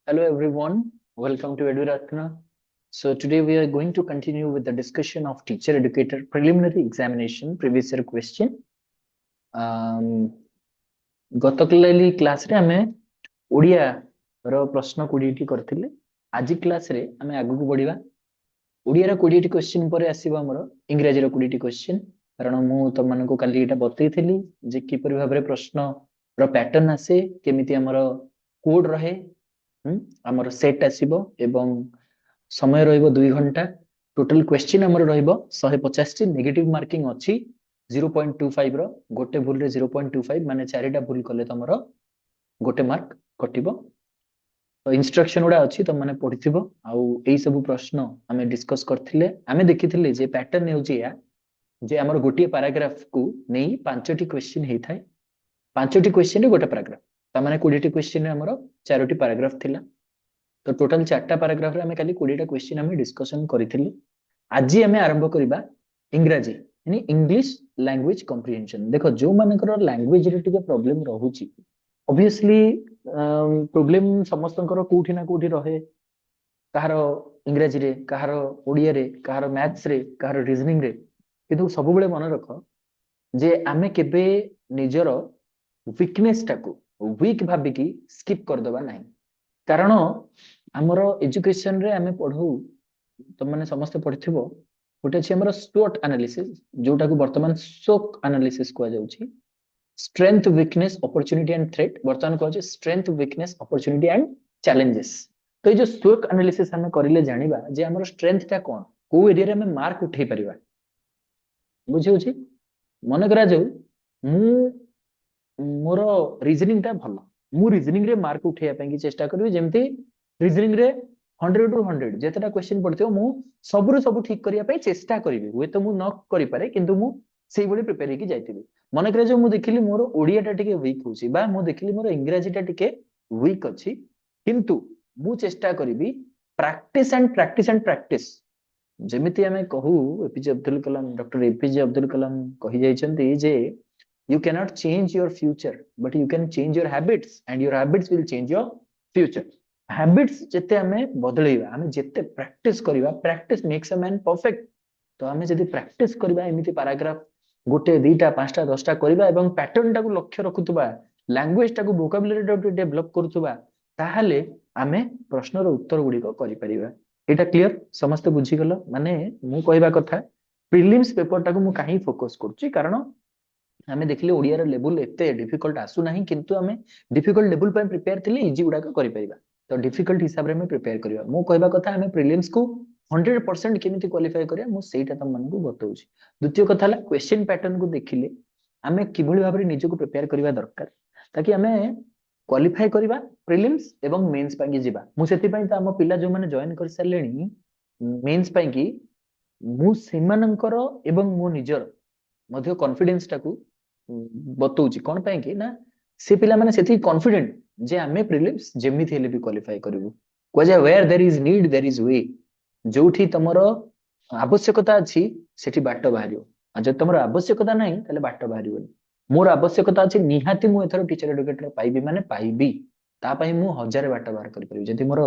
Hello everyone, welcome to EduRatna. So today we are going to continue with the discussion of teacher educator preliminary examination previous year question. गतकाली class रे आमे ओडिया रो प्रश्न 20 T करथिले आज class रे आमे आगु को बढ़िबा ओडिया रो 20 टी क्वेश्चन परे आसीबा हमर इंग्रजी रो 20 टी क्वेश्चन कारण मु त मानको काली एटा बतैथिली जे किपरि भाबरे प्रश्न रो पैटर्न आसे केमिति हमर कोड रहे आमर सेट आसीबो एवं समय रहिबो 2 घंटा टोटल क्वेश्चन हमर रहिबो 150 टी नेगेटिव मार्किंग अछि 0.25 रो गोटे भूल रे 0.25 माने चारिटा भूल कले तमरो गोटे मार्क कटिबो तो इंस्ट्रक्शन उडा अछि त माने पढिथिबो आउ एई सब प्रश्न हमें डिस्कस करथिले हमें देखिथिले जे पैटर्न हेउची या जे हमर गोटे पैराग्राफ को नेई पांचटी क्वेश्चन हेई थाए पांचटी क्वेश्चन रे गोटे पैराग्राफ त माने 20 टी क्वेश्चन रे हमर चारोटी पैराग्राफ थिला तो टोटल 4टा पैराग्राफ रे हमें खाली 20टा क्वेश्चन हमें डिस्कशन करिथिले आज हमें आरंभ करिबा इंग्रजी यानी इंग्लिश लैंग्वेज कॉम्प्रिहेंशन देखो जो मानकर लैंग्वेज रे टिके प्रॉब्लम रहूची ऑब्वियसली प्रॉब्लम समस्तंकर कोठी ना कोठी रहे कहार इंग्रजी रे कहार ओडिया रे कहार मैथ्स रे कहार रीजनिंग रे किंतु सब बेले मन रख जे आमे केबे निजरो वीकनेस टाको वीक भाबिकी स्किप कर दबा नाही कारण हमर एजुकेशन रे आमे पढू तो माने समस्त पढिथिबो गोटे अछि हमर SWOT एनालिसिस जोटा को वर्तमान शोक एनालिसिस को जाउची strength weakness opportunity and threat वर्तमान को अछि strength weakness opportunity and challenges तो ये जो SWOT एनालिसिस हमें करिले जानिबा जे हमर स्ट्रेंथ टा कोन को एरिया रे हमें मार्क उठै परिबा बुझी होची मन करा जाऊ मु मोर रीजनिंग टा भलो मु रीजनिंग रे मार्क उठैया ପାଇଁ की चेष्टा करबी जेमती रीजनिंग रे 100 टू 100 जेतेटा क्वेश्चन पड़थियो मु सबरु सब ठीक करिया ପାଇଁ चेष्टा करबी हुए तो मु न करि पारे किंतु मु सेई बडी प्रिपेयर हेकी जाइतिबी मन करे जो मु देखिली मोर ओडिया टा टिके वीक होची बा मु देखिली मोर इंग्रजी टा टिके वीक अछि किंतु मु चेष्टा करबी practice and practice and practice जेमिति हमें कहू APJ Abdul Kalam doctor APJ Abdul Kalam कहि जाइछन्ती जे you cannot change your future but you can change your habits and your habits will change your future habits जते हमें बदलैबा हमें जते प्रैक्टिस करिबा practice makes a man perfect तो हमें जदी प्रैक्टिस करिबा एमिति पैराग्राफ गोटे दीटा पांचटा 10टा करिबा एवं पैटर्न टाको लक्ष्य रखुतबा लैंग्वेज टाको वोकैबुलरी टाको डेवलप करतुबा ताहाले हमें प्रश्न रो उत्तर गुडी को करि परिबा एटा क्लियर समस्त बुझी गलो माने मु कहबा कथा प्रीलिम्स पेपर टाको मु काहे फोकस करछि कारण हमें देखले ओडिया रे लेवल एते डिफिकल्ट आसु नाही किंतु हमें डिफिकल्ट लेवल पे प्रिपेयर थिले इजी गुडा को करि परिबा तो डिफिकल्ट हिसाब रे हमें प्रिपेयर करिबा मु कहबा कथा हमें प्रीलिम्स को 100% केमिति क्वालिफाई करिया मु सेटा तम मन को बतौछि द्वितीय कथा ला क्वेश्चन पैटर्न को देखिले हमें किभଳି भाबरे निजको प्रिपेयर करिबा दरकार ताकि हमें क्वालिफाई करिबा प्रीलिम्स एवं मेंस पांगी जिबा मु सेति पई त हम पिला जो माने जॉइन कर सारलेनी मेंस पांगी मु सेमानंकर एवं मु निजर मध्य कॉन्फिडेंस टाकू बतौछि कोन पय कि ना से पिला माने सेति कॉन्फिडेंट जे हमें प्रीलिम्स जेमिति हेले भी क्वालिफाई करबो को जे where there is need there is way जोठी तमरो आवश्यकता अछि सेठी बाट बाहरियो आ जे तमरो आवश्यकता नाही तले बाट बाहरियोनी मोर आवश्यकता अछि निहाती मु एथरो टीचर एडुकेटर पाइबी माने पाइबी ता पई मु हजार बाट बाहर कर परिबी जति मोर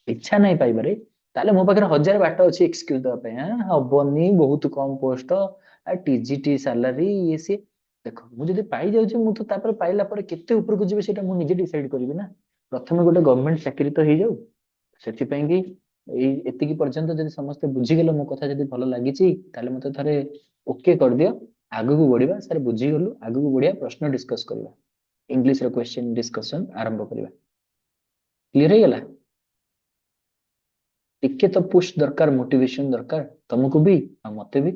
इच्छा नाही पाइबारे ताले मो पाखरे हजार बाट अछि एक्सक्यूज द पय हबनी बहुत कम पोस्ट आ टीजीटी सैलरी ये से देखो मु जदी पाई जाउछी मु तो तापर पाइला पर केते ऊपर को जिवे सेटा मु निजे डिसाइड करबी ना प्रथमे गोटे गवर्नमेंट चाकरी तो हे जाऊ सेति पई कि एई एतिकी पर्यंत जदी समस्त बुझी गेलो मो कथा जदी भलो लागिची ताले मते थरे ओके कर दियो आगु को बढ़िबा सर बुझी गेलु आगु को बढ़िया प्रश्न डिस्कस करबा इंग्लिश रो क्वेश्चन डिस्कशन आरंभ करबा क्लियर हे गेला टिके तो पुश दरकार मोटिवेशन दरकार तुमको भी आ मते भी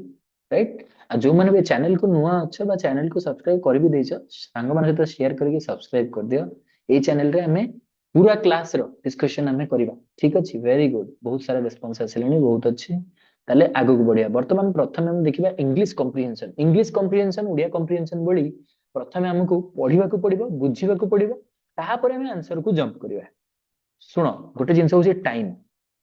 राइट आ जो माने भी चैनल को नुआ अच्छा बा चैनल को सब्सक्राइब कर भी देछ संग माने तो शेयर करके सब्सक्राइब कर दियो ए चैनल रे हमें पूरा क्लास रो डिस्कशन हमें करबा ठीक अछि वेरी गुड बहुत सारा रिस्पांस आसिलेनी बहुत अच्छी ताले आगु को बढ़िया वर्तमान प्रथमे हम देखिबा इंग्लिश कॉम्प्रिहेंशन ओडिया कॉम्प्रिहेंशन बोली प्रथमे हमको पढिबा को पड़िबो बुझिबा को पड़िबो ताहा पर हम आंसर को जंप करबा सुनो गोटे जिंस होची time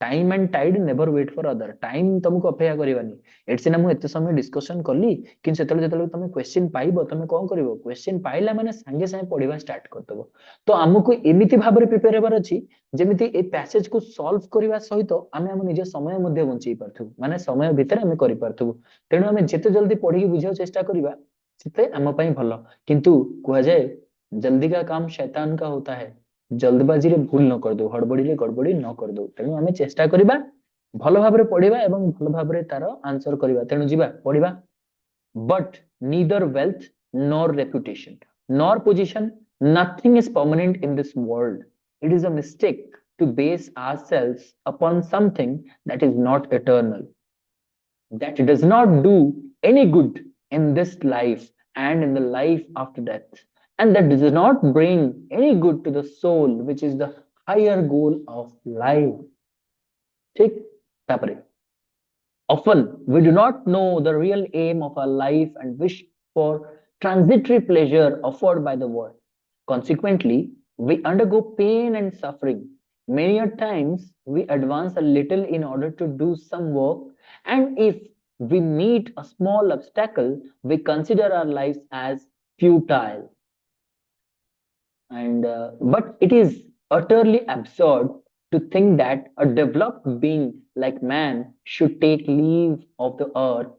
time and tide never wait for other time तुमको अपेक्षा करवानी एट सिना मु एते समय डिस्कशन कली कि सेतले जेतले तुम क्वेश्चन पाइबो तुम कोन करिवो क्वेश्चन पाइला माने संगे संगे पढिबा स्टार्ट कर दबो तो हमको एमिति भाबरे प्रिपेयर हेबार अछि जेमिति ए पैसेज को सॉल्व करबा सहित आमे हम निज समय मध्ये बंची पारथु माने समय भितर हम करि पारथु तेनु हम जेते जल्दी पढि बुझियो चेष्टा करिबा सेते हम पई भलो किंतु कुआ जाय जल्दी का काम शैतान का होता है जल्दबाजी रे भूल न कर दो हड़बड़ी रे गड़बड़ी न कर दो तेणु आमे चेष्टा करिबा भलो भाबरे पढिबा एवं भलो भाबरे तार आंसर करिबा तेणु जिबा पढिबा but neither wealth nor reputation nor position nothing is permanent in this world it is a mistake to base ourselves upon something that is not eternal that does not do any good in this life and in the life after death, and that does not bring any good to the soul, which is the higher goal of life. ठीक तापरे often we do not know the real aim of our life and wish for transitory pleasure offered by the world. Consequently, we undergo pain and suffering. Many a times we advance a little in order to do some work, and if we meet a small obstacle, we consider our lives as futile. And but it is utterly absurd to think that a developed being like man should take leave of the earth,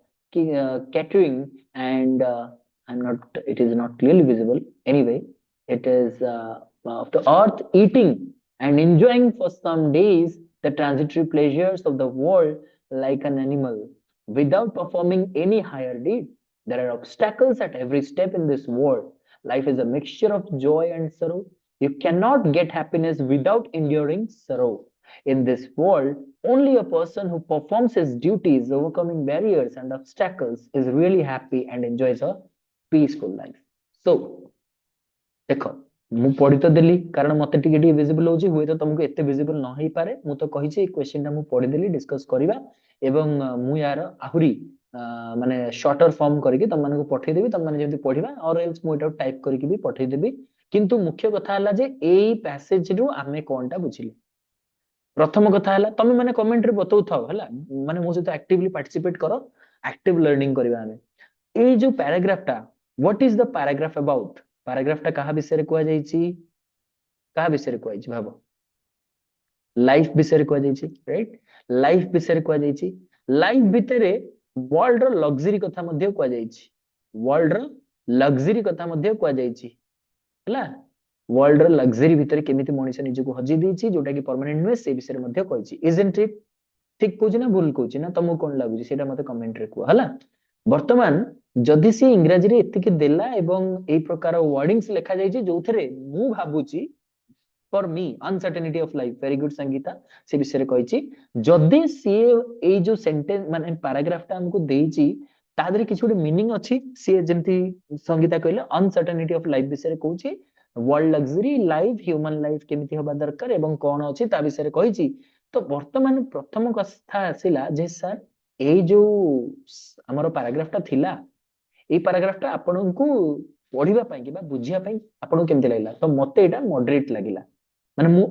catering and I'm not. It is not clearly visible. Anyway, it is of the earth eating and enjoying for some days the transitory pleasures of the world like an animal without performing any higher deed. There are obstacles at every step in this world. Life is a mixture of joy and sorrow. You cannot get happiness without enduring sorrow. In this world, only a person who performs his duties, overcoming barriers and obstacles, is really happy and enjoys a peaceful life. So, देखो मु पढ़ी तो देली कारण मते टिके टिके visible होची हुए तो तुमको एते विजिबल न होई पारे मु तो कहिछि क्वेश्चन टा मु पढ़ी देली डिस्कस करिबा एवं मु यार आहुरी माने शॉर्टर फॉर्म करके तुम मानको पठै देबी तुम माने जेंति पढिबा और एल्स मु एटा टाइप करके भी पठै देबी किंतु मुख्य कथा हला जे एई पैसेज रु आमे कोनटा बुझिले प्रथम कथा हला तमे माने कमेंट रे बतौ थाओ हला माने मो सहित एक्टिवली पार्टिसिपेट करो एक्टिव लर्निंग करबा आमे ए जो पैराग्राफ टा what is the paragraph about paragraph टा कहा विषय रे कुआ जाईची कहा विषय रे कुआ जाईची भाबो लाइफ विषय रे कुआ जाईची राइट लाइफ विषय रे कुआ जाईची लाइफ भितरे वर्ल्ड रो लग्जरी कथा मध्ये कुआ जाईची वर्ल्ड रो लग्जरी कथा मध्ये कुआ जाईची हला वर्ल्ड रो लग्जरी भितरे केमिति मनुष्य निज को हजी देची जोटा कि परमानेंट नुहे से विषय रे मध्ये कहैची इजंट इट ठीक कहूची ना भूल कहूची ना तुमको कोन लागुची सेटा मते कमेंट रे कुआ हला वर्तमान जदि से इंग्रजी रे एतिके देला एवं ए प्रकार वर्डिंग्स लिखा जाई छी जोथरे मु भाबुची for me uncertainty of life very good Sangeeta से विषय रे कहै छी जदि से ए जो सेंटेंस माने पैराग्राफ टा हमको देई छी तादरे किछ गोटे मीनिंग अछि से जेंति संगीता कहले अनसर्टेनिटी ऑफ लाइफ विषय रे कहू छी world luxury life human life केमिति होबा दरकार एवं कोन अछि ता विषय रे कहै छी तो वर्तमान प्रथम कथा आसिला जे सर ए जो हमर पैराग्राफ टा थिला ए पैराग्राफ टा आपनकु पढिबा पई कि बा बुझिया पई आपन केमते लागला तो मते एटा मॉडरेट लागिला माने मु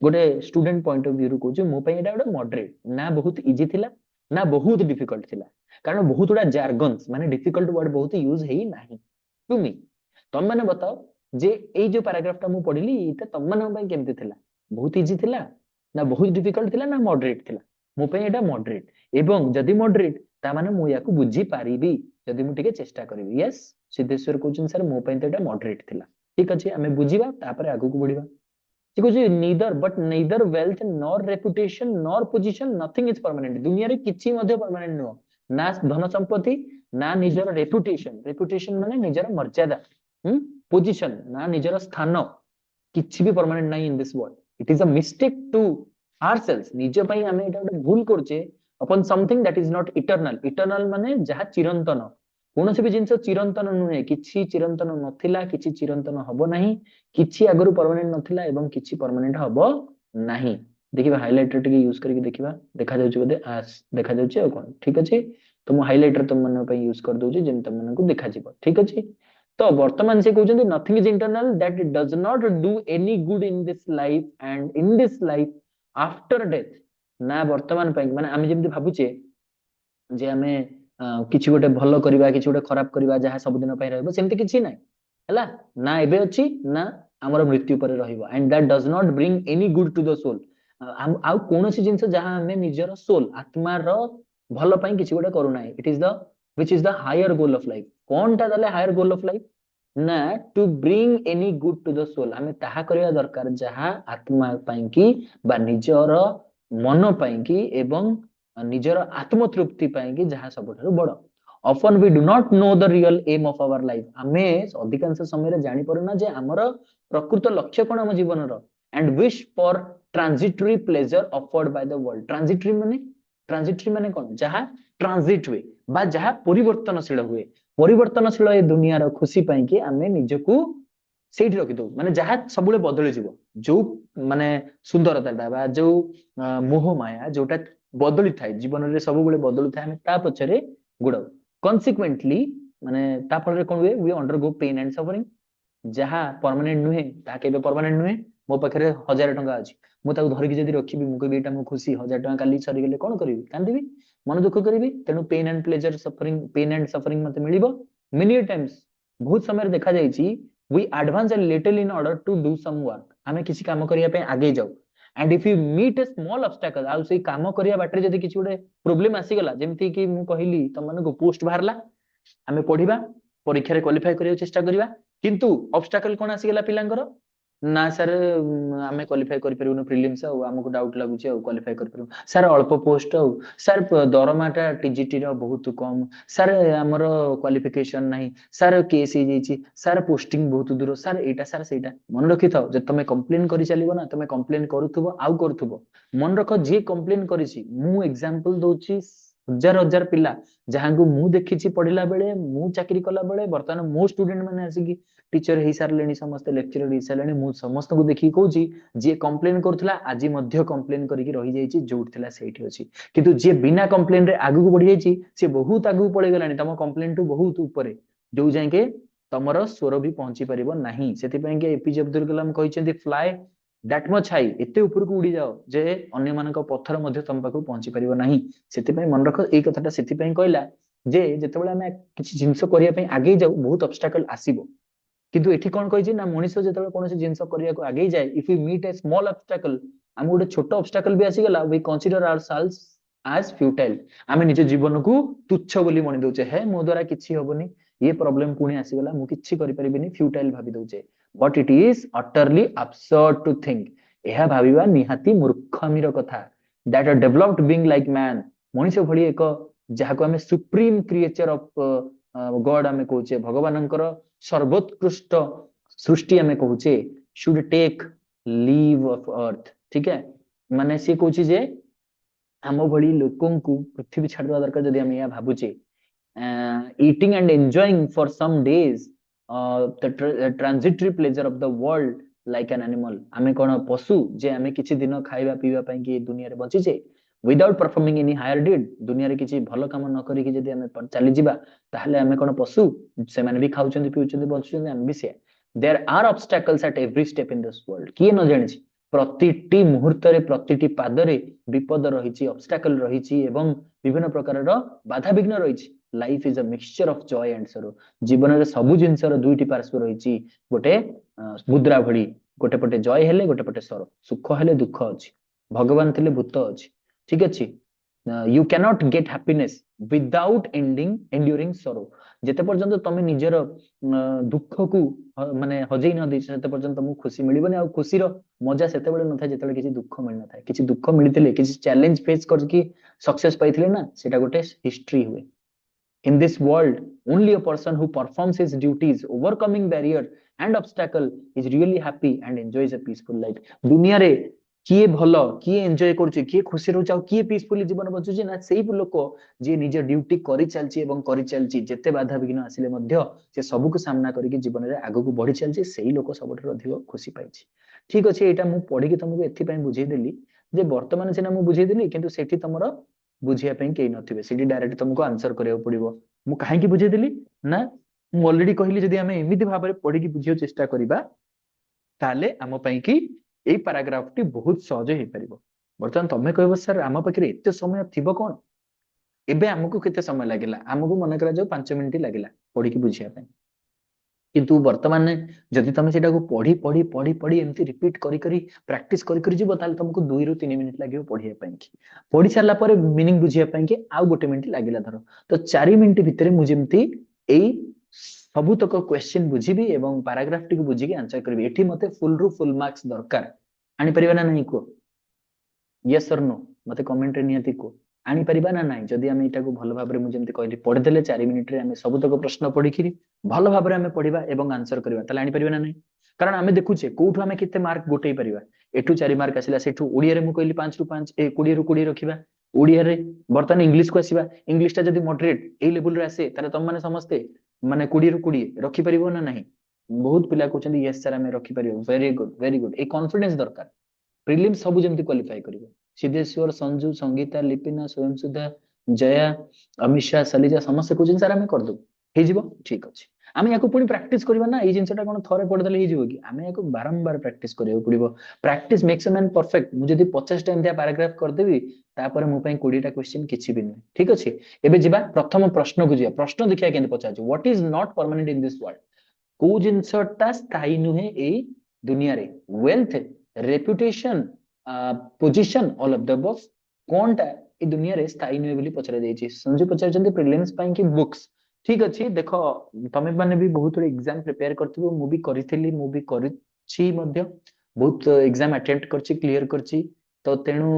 गोटे स्टूडेंट पॉइंट ऑफ व्यू रु कहू मो पई एटा गोटे मॉडरेट ना बहुत इजी थिला ना बहुत डिफिकल्ट थिला कारण बहुत उडा जार्गन्स माने डिफिकल्ट वर्ड बहुत यूज हेई नाही टू मी तुम माने बताओ जे ए जो पैराग्राफ टा मु पढिली एटा तुम माने पई केमते थिला बहुत इजी थिला ना बहुत डिफिकल्ट थिला ना मॉडरेट थिला मो पई एटा मॉडरेट एवं जदि मॉडरेट ता माने मु याकू बुझी पारिबी जदि मु टिके चेष्टा करबी यस सिद्धेश्वर कोचन सर मो पई तो एटा मॉडरेट थिला ठीक अछि हमें बुझीबा तापर आगु को बढ़ीबा ठीक अछि neither but neither wealth nor reputation nor position nothing is permanent दुनिया रे किछि मध्ये परमानेंट नो ना धन संपत्ति ना निजर रेपुटेशन रेपुटेशन माने निजर मर्यादा पोजीशन ना निजर स्थान किछि भी परमानेंट नाही in this world it is a mistake to ourselves निज पई हमें एटा भूल करछे upon something that is not eternal eternal माने जहा चिरंतन कोनोसी भी जिंस चिरंतन नुहे किछि चिरंतन नथिला किछि चिरंतन हबो नाही किछि आगरु परमानेंट नथिला एवं किछि परमानेंट हबो नाही देखिबा हाइलाइटर टिके यूज करके देखिबा देखा जाउची बदे देखा जाउची आ कोन ठीक अछि तो मु हाइलाइटर तुम मन पई यूज कर दोची जेन तुम मन को देखा जिवो ठीक अछि तो वर्तमान से कहउचंदी nothing is internal that it does not do any good in this life and in this life after death ना वर्तमान ପାଇଁ ମାନେ ଆମେ ଯେମିତି ଭାବୁଛେ ଯେ ଆମେ କିଛି ଗୋଟେ ଭଲ କରିବା କିଛି ଗୋଟେ ଖରାପ କରିବା ଯାହା ସବୁଦିନ ପାଇଁ ରହିବ ସେମିତି କିଛି ନାହିଁ ହେଲା ନା ଏବେ ଅଛି ନା ଆମର ମୃତ୍ୟୁ ପରେ ରହିବ and that does not bring any good to the soul ଆଉ କୌଣସି ଜିନିଷ ଯାହା ଆମେ ନିଜର soul ଆତ୍ମାର ଭଲ ପାଇଁ କିଛି ଗୋଟେ କରୁନାହିଁ it is the which is the higher goal of life କଣଟା ତାହେଲେ higher goal of life ନା to bring any good to the soul ଆମେ ତାହା କରିବା ଦରକାର ଯାହା ଆତ୍ମା ପାଇଁ କି ବା ନିଜର ମନ ପାଇଁ କି ଏବଂ ନିଜର ଆତ୍ମତୃପ୍ତି ପାଇଁ କି ଯାହା ସବୁଠାରୁ ବଡ often we do not know the real aim of our life ଆମେ ଅଧିକାଂଶ ସମୟରେ ଜାଣି ପାରୁନା ଯେ ଆମର ପ୍ରକୃତ ଲକ୍ଷ୍ୟ କଣ ଆମ ଜୀବନର and wish for transitory pleasure offered by the world transitory ମାନେ କଣ ଯାହା transit ହୁଏ ବା ଯାହା ପରିବର୍ତ୍ତନଶୀଳ ହୁଏ ପରିବର୍ତ୍ତନଶୀଳ ଏ ଦୁନିଆର ଖୁସି ପାଇଁ କି ଆମେ ନିଜକୁ ସେଇଠି ରଖିଦଉ ମାନେ ଯାହା ସବୁବେଳେ ବଦଳିଯିବ ଯୋଉ ମାନେ ସୁନ୍ଦରତାଟା ବା ଯୋଉ ମୋହ ମାୟା ଯୋଉଟା ବଦଳି ଥାଏ ଜୀବନରେ ସବୁବେଳେ ବଦଳି ଥାଏ ଆମେ ତା ପଛରେ ଗୋଡାଉ କନସିକ୍ୱେଣ୍ଟଲି ମାନେ ତା ଫଳରେ କଣ ହୁଏ we undergo pain and suffering ଯାହା ପର୍ମାନେଣ୍ଟ ନୁହେଁ ତାହା କେବେ ପର୍ମାନେଣ୍ଟ ନୁହେଁ ମୋ ପାଖରେ 1000 ଟଙ୍କା ଅଛି ମୁଁ ତାକୁ ଧରିକି ଯଦି ରଖିବି ମୁଁ କହିବି ଏଇଟା ମୁଁ ଖୁସି 1000 ଟଙ୍କା କାଲି ସରିଗଲେ କଣ କରିବି କାନ୍ଦିବି ମନ ଦୁଃଖ କରିବି ତେଣୁ pain and pleasure suffering pain and suffering ମତେ ମିଳିବ many times ବହୁତ ସମୟରେ ଦେଖା ଯାଇଛି we advance a little in order to do some work ଆମେ କିଛି କାମ କରିବା ପାଇଁ ଆଗେଇ ଯାଉ and if you meet a small obstacle ଆଉ ସେଇ କାମ କରିବା ବାଟରେ ଯଦି କିଛି ଗୋଟେ ପ୍ରୋବ୍ଲେମ ଆସିଗଲା ଯେମିତି କି ମୁଁ କହିଲି ତମମାନଙ୍କୁ ପୋଷ୍ଟ ବାହାରିଲା ଆମେ ପଢିବା ପରୀକ୍ଷାରେ କ୍ୱାଲିଫାଇ କରିବାକୁ ଚେଷ୍ଟା କରିବା କିନ୍ତୁ ଅବଷ୍ଟାକଲ କଣ ଆସିଗଲା ପିଲାଙ୍କର ନା ସାର୍ ଆମେ କ୍ୱାଲିଫାଇ କରିପାରିବୁନି ପ୍ରିଲିମ୍ସ ଆଉ ଆମକୁ ଡାଉଟ ଲାଗୁଛି ଆଉ କ୍ୱାଲିଫାଇ କରିପାରିବୁ ସାର୍ ଅଳ୍ପ ପୋଷ୍ଟ ଆଉ ସାର୍ ଦରମାଟା ଟିଜିଟି ର ବହୁତ କମ ସାର୍ ଆମର କ୍ୱାଲିଫିକେସନ ନାହିଁ ସାର୍ କେସ୍ ହେଇଯାଇଛି ସାର୍ ପୋଷ୍ଟିଂ ବହୁତ ଦୂର ସାର୍ ଏଇଟା ସାର୍ ସେଇଟା ମନେ ରଖିଥାଅ ଯଦି ତମେ କମ୍ପ୍ଲେନ କରି ଚାଲିବ ନା ତମେ କମ୍ପ୍ଲେନ କରୁଥିବ ଆଉ କରୁଥିବ ମନେ ରଖ ଯିଏ କମ୍ପ୍ଲେନ କରିଛି ମୁଁ ଏକ୍ସାମ୍ପଲ ଦଉଛି ହଜାର ହଜାର ପିଲା ଯାହାଙ୍କୁ ମୁଁ ଦେଖିଛି ପଢିଲା ବେଳେ ମୁଁ ଚାକିରି କଲା ବେଳେ ବର୍ତ୍ତମାନ ମୋ ଷ୍ଟୁଡେଣ୍ଟ ମାନେ ଆସିକି ଟିଚର ହେଇସାରିଲେଣି ସମସ୍ତେ ଲେକ୍ଚରର ହେଇସାରିଲେଣି ମୁଁ ସମସ୍ତଙ୍କୁ ଦେଖିକି କହୁଛି ଯିଏ କମ୍ପ୍ଲେନ କରୁଥିଲା ଆଜି ମଧ୍ୟ କମ୍ପ୍ଲେନ କରିକି ରହିଯାଇଛି ଯୋଉଠି ଥିଲା ସେଇଠି ଅଛି କିନ୍ତୁ ଯିଏ ବିନା କମ୍ପ୍ଲେନରେ ଆଗକୁ ବଢିଯାଇଛି ସେ ବହୁତ ଆଗକୁ ପଳେଇଗଲାଣି ତମ କମ୍ପ୍ଲେନଠୁ ବହୁତ ଉପରେ ଯୋଉ ଯାଏଁ ତମର ସ୍ୱର ବି ପହଞ୍ଚି ପାରିବ ନାହିଁ ସେଥିପାଇଁ କି ଏପିଜେ ଅବଦୁଲ କଲାମ କହିଛନ୍ତି ଫ୍ଲାଏ that much high ଏତେ ଉପରକୁ ଉଡି ଯାଅ ଯେ ଅନ୍ୟମାନଙ୍କ ପଥର ମଧ୍ୟ ତମ ପାଖକୁ ପହଞ୍ଚି ପାରିବ ନାହିଁ ସେଥିପାଇଁ ମନେ ରଖ ଏଇ କଥାଟା ସେଥିପାଇଁ କହିଲା ଯେ ଯେତେବେଳେ ଆମେ କିଛି ଜିନିଷ କରିବା ପାଇଁ ଆଗେଇ ଯାଉ ବହୁତ ଅବଷ୍ଟାକଲ ଆସିବ କିନ୍ତୁ ଏଠି କଣ କହିଛି ନା ମଣିଷ ଯେତେବେଳେ କୌଣସି ଜିନିଷ କରିବାକୁ ଆଗେଇ ଯାଏ if we meet a small obstacle ଆମକୁ ଗୋଟେ ଛୋଟ ଅବଷ୍ଟାକଲ ବି ଆସିଗଲା we consider ourselves as futile ଆମେ ନିଜ ଜୀବନକୁ ତୁଚ୍ଛ ବୋଲି ମଣି ଦଉଛେ ହେ ମୋ ଦ୍ୱାରା କିଛି ହବନି ଇଏ ପ୍ରୋବ୍ଲେମ ପୁଣି ଆସିଗଲା ମୁଁ କିଛି କରିପାରିବିନି ଫ୍ୟୁଟାଇଲ ଭାବି ଦଉଛେ but it is utterly absurd to think ଏହା ଭାବିବା ନିହାତି ମୂର୍ଖାମିର କଥା that a developed being like man ମଣିଷ ଭଳି ଏକ ଯାହାକୁ ଆମେ ସୁପ୍ରିମ କ୍ରିଏଚର ଅଫ ଗଡ ଆମେ କହୁଛେ ଭଗବାନଙ୍କର ସର୍ବୋତ୍କୃଷ୍ଟ ସୃଷ୍ଟି ଆମେ କହୁଛେ should take leave of earth ଠିକ है ମାନେ ସେ କହୁଛି ଯେ ଆମ ଭଳି ଲୋକଙ୍କୁ ପୃଥିବୀ ଛାଡିବା ଦରକାର ଯଦି ଆମେ ଏହା ଭାବୁଛେ eating and enjoying for some days the transitory pleasure of the world like an animal ଆମେ କଣ ପଶୁ ଯେ ଆମେ କିଛି ଦିନ ଖାଇବା ପିଇବା ପାଇଁ କି ଦୁନିଆରେ ବଞ୍ଚିଛେ without performing any higher deed ଦୁନିଆରେ କିଛି ଭଲ କାମ ନ କରିକି ଯଦି ଆମେ ଚାଲିଯିବା ତାହେଲେ ଆମେ କଣ ପଶୁ ସେମାନେ ବି ଖାଉଛନ୍ତି ପିଉଛନ୍ତି ବଞ୍ଚୁଛନ୍ତି ଆମେ ବି ସେୟା there are obstacles at every step in this world କିଏ ନ ଜାଣିଛି ପ୍ରତିଟି ମୁହୂର୍ତ୍ତରେ ପ୍ରତିଟି ପାଦରେ ବିପଦ ରହିଛି obstacle ରହିଛି ଏବଂ ବିଭିନ୍ନ ପ୍ରକାରର ବାଧାବିଘ୍ନ ରହିଛି life is a mixture of joy and sorrow ଜୀବନରେ ସବୁ ଜିନିଷର ଦୁଇଟି ପାର୍ଶ୍ୱ ରହିଛି ଗୋଟେ ମୁଦ୍ରା ଭଳି ଗୋଟେ ପଟେ ଜୟ ହେଲେ ଗୋଟେ ପଟେ ସର ସୁଖ ହେଲେ ଦୁଃଖ ଅଛି ଭଗବାନ ଥିଲେ ଭୂତ ଅଛି ଠିକ ଅଛି you cannot get happiness without enduring sorrow ଯେତେ ପର୍ଯ୍ୟନ୍ତ ତମେ ନିଜର ଦୁଃଖକୁ ମାନେ ହଜେଇ ନ ଦେଇଛ ସେତେ ପର୍ଯ୍ୟନ୍ତ ତମକୁ ଖୁସି ମିଳିବନି ଆଉ ଖୁସିର ମଜା ସେତେବେଳେ ନଥାଏ ଯେତେବେଳେ କିଛି ଦୁଃଖ ମିଳିନଥାଏ କିଛି ଦୁଃଖ ମିଳିଥିଲେ କିଛି ଚ୍ୟାଲେଞ୍ଜ ଫେସ୍ କରିକି ସକ୍ସେସ ପାଇଥିଲେ ନା ସେଟା ଗୋଟେ ହିଷ୍ଟ୍ରି ହୁଏ in this world only a person who performs his duties overcoming barrier and obstacle is really happy and enjoys a peaceful life ଦୁନିଆରେ କିଏ ଭଲ କିଏ ଏନ୍ଜୟ କରୁଛି କିଏ ଖୁସି ରହୁଛି ଆଉ କିଏ ପିସଫୁଲି ଜୀବନ ବଞ୍ଚୁଛି ନା ସେଇ ଲୋକ ଯିଏ ନିଜ ଡ୍ୟୁଟି କରିଚାଲିଛି ଏବଂ କରିଚାଲିଛି ଯେତେ ବାଧାବିଘ୍ନ ଆସିଲେ ମଧ୍ୟ ସେ ସବୁକୁ ସାମ୍ନା କରିକି ଜୀବନରେ ଆଗକୁ ବଢି ଚାଲିଛି ସେଇ ଲୋକ ସବୁଠାରୁ ଅଧିକ ଖୁସି ପାଇଛି ଠିକ ଅଛି ଏଇଟା ମୁଁ ପଢିକି ତମକୁ ଏଥିପାଇଁ ବୁଝେଇଦେଲି ଯେ ବର୍ତ୍ତମାନ ସିନା ମୁଁ ବୁଝେଇଦେଲି କିନ୍ତୁ ସେଠି ତମର ବୁଝିବା ପାଇଁ କେହି ନଥିବେ ସେଠି ଡାଇରେକ୍ଟ ତମକୁ ଆନ୍ସର କରିବାକୁ ପଡିବ ମୁଁ କାହିଁକି ବୁଝେଇଦେଲି ନା ମୁଁ ଅଲରେଡି କହିଲି ଯଦି ଆମେ ଏମିତି ଭାବରେ ପଢିକି ବୁଝିବାକୁ ଚେଷ୍ଟା କରିବା ତାହେଲେ ଆମ ପାଇଁ କି ଏଇ ପାରାଗ୍ରାଫଟି ବହୁତ ସହଜ ହେଇପାରିବ ବର୍ତ୍ତମାନ ତମେ କହିବ ସାର୍ ଆମ ପାଖରେ ଏତେ ସମୟ ଥିବ କଣ? ଏବେ ଆମକୁ କେତେ ସମୟ ଲାଗିଲା? ଆମକୁ ମନେ କରାଯାଉ 5 ମିନିଟ ଲାଗିଲା ପଢିକି ବୁଝିବା ପାଇଁ। କିନ୍ତୁ ବର୍ତ୍ତମାନ ଯଦି ତମେ ସେଟାକୁ ପଢି ପଢି ପଢି ପଢି ଏମିତି ରିପିଟ କରି କରି ପ୍ରାକ୍ଟିସ କରି କରି ଯିବ, ତାହେଲେ ତମକୁ 2 ରୁ 3 ମିନିଟ ଲାଗିବ ପଢିବା ପାଇଁ କି। ପଢି ସାରିଲା ପରେ ମିନିଂ ବୁଝିବା ପାଇଁ କି ଆଉ 1 ମିନିଟ ଲାଗିଲା ଧର, ତ 4 ମିନିଟ ଭିତରେ ମୁଁ ଯେମିତି ଏଇ ସବୁତକ କ୍ୱେଶ୍ଚିନ୍ ବୁଝିବି ଏବଂ ପାରାଗ୍ରାଫ ଟିକୁ ବୁଝିକି ଆନ୍ସର କରିବି। ଏଠି ମତେ ଫୁଲ ରୁ ଫୁଲ ମାର୍କ୍ସ ଦରକାର, ଆଣିପାରିବା ନା ନାହିଁ କୁହ? ୟେସ୍ ଅର୍ नो ମତେ କମେଣ୍ଟରେ ନିହାତି କୁହ। ଆଣିପାରିବା ନା ନାହିଁ? ଯଦି ଆମେ ଏଇଟାକୁ ଭଲ ଭାବରେ ମୁଁ ଯେମିତି କହିଲି ପଢିଦେଲେ 4 ମିନିଟରେ ଆମେ ସବୁତକ ପ୍ରଶ୍ନ ପଢିକିରି ଭଲ ଭାବରେ ଆମେ ପଢିବା ଏବଂ ଆନ୍ସର କରିବା, ତାହେଲେ ଆଣିପାରିବା ନା ନାହିଁ? କାରଣ ଆମେ ଦେଖୁଛେ କୋଉଠୁ ଆମେ କେତେ ମାର୍କ ଗୋଟେଇ ପାରିବା। ଏଠୁ 4 ମାର୍କ ଆସିଲା, ସେଠୁ ଓଡିଆରେ ମୁଁ କହିଲି 5 ରୁ 5 20 ରୁ 20 ରଖିବା। ଓଡିଆରେ ବର୍ତ୍ତମାନ ଇଂଲିଶକୁ ଆସିବା, ଇଂଲିଶଟା ଯଦି ମଡରେଟ ଏଇ ଲେବୁଲରେ ଆସେ, ତାହେଲେ ତମମାନେ ସମସ୍ତେ ମାନେ 20 ରୁ 20 ରଖିପାରିବ ନା ନାହିଁ? ବହୁତ ପିଲା କହୁଛନ୍ତି ୟେସ୍ ସାର୍ ଆମେ ରଖିପାରିବ। Very good very good. ଏଇ କନଫିଡେନ୍ସ ଦରକାର। ପ୍ରିଲିମ୍ ସବୁ ଯେମିତି କ୍ୱାଲିଫାଇ କରିବ। ସିद्धେଶ୍ୱର, ସଞ୍ଜୁ, ସଙ୍ଗୀତା, ଲିପିନା, ସ୍ୱୟଂସୁଧା, ଜୟା, ଅମିଷା, ସଲିଜା ସମସ୍ତେ କହୁଛନ୍ତି ସାର୍ ଆମେ କରିଦବୁ। ହେଇଯିବ, ଠିକ ଅଛି। ଆମେ ୟାକୁ ପୁଣି ପ୍ରାକ୍ଟିସ କରିବା ନା। ଏଇ ଜିନିଷଟା କଣ ଥରେ ପଢିଦେଲେ ହେଇଯିବ କି? ଆମେ ୟାକୁ ବାରମ୍ବାର ପ୍ରାକ୍ଟିସ କରିବାକୁ ପଡିବ। ପ୍ରାକ୍ଟିସ ମେକ୍ସ ଏ ମ୍ୟାନ ପରଫେକ୍ଟ। ମୁଁ ଯଦି 50ଟା ଏମିତିଆ ପାରାଗ୍ରାଫ କରିଦେବି, ତାପରେ ମୋ ପାଇଁ 20ଟା କ୍ୱେଶ୍ଚିନ୍ କିଛି ବି ନୁହେଁ। ଠିକ ଅଛି, ଏବେ ଯିବା ପ୍ରଥମ ପ୍ରଶ୍ନକୁ ଯିବା। ପ୍ରଶ୍ନ ଦେଖିବା କେମିତି ପଚାରୁଛି। What is not permanent in this world? କୋଉ ଜିନିଷଟା ସ୍ଥାୟୀ ନୁହେଁ ଏଇ ଦୁନିଆରେ? Wealth, reputation, position, all of the above. କଣଟା ଏଇ ଦୁନିଆରେ ସ୍ଥାୟୀ ନୁହେଁ ବୋଲି ପଚରା ଯାଇଛି? ସଞ୍ଜୁ ପଚାରିଛନ୍ତି ପ୍ରିଲିମ୍ସ ପାଇଁ କି ବୁକ୍ସ। ଠିକ ଅଛି, ଦେଖ ତମେ ମାନେ ବି ବହୁତ ଗୁଡେ ଏକ୍ସାମ ପ୍ରିପେୟାର କରିଥିବ, ମୁଁ ବି କରିଥିଲି, ମୁଁ ବି କରିଛି ମଧ୍ୟ। ବହୁତ ଏକ୍ସାମ ଆଟେମ୍ପ୍ଟ କରିଛି, କ୍ଲିୟର କରିଛି। ତ ତେଣୁ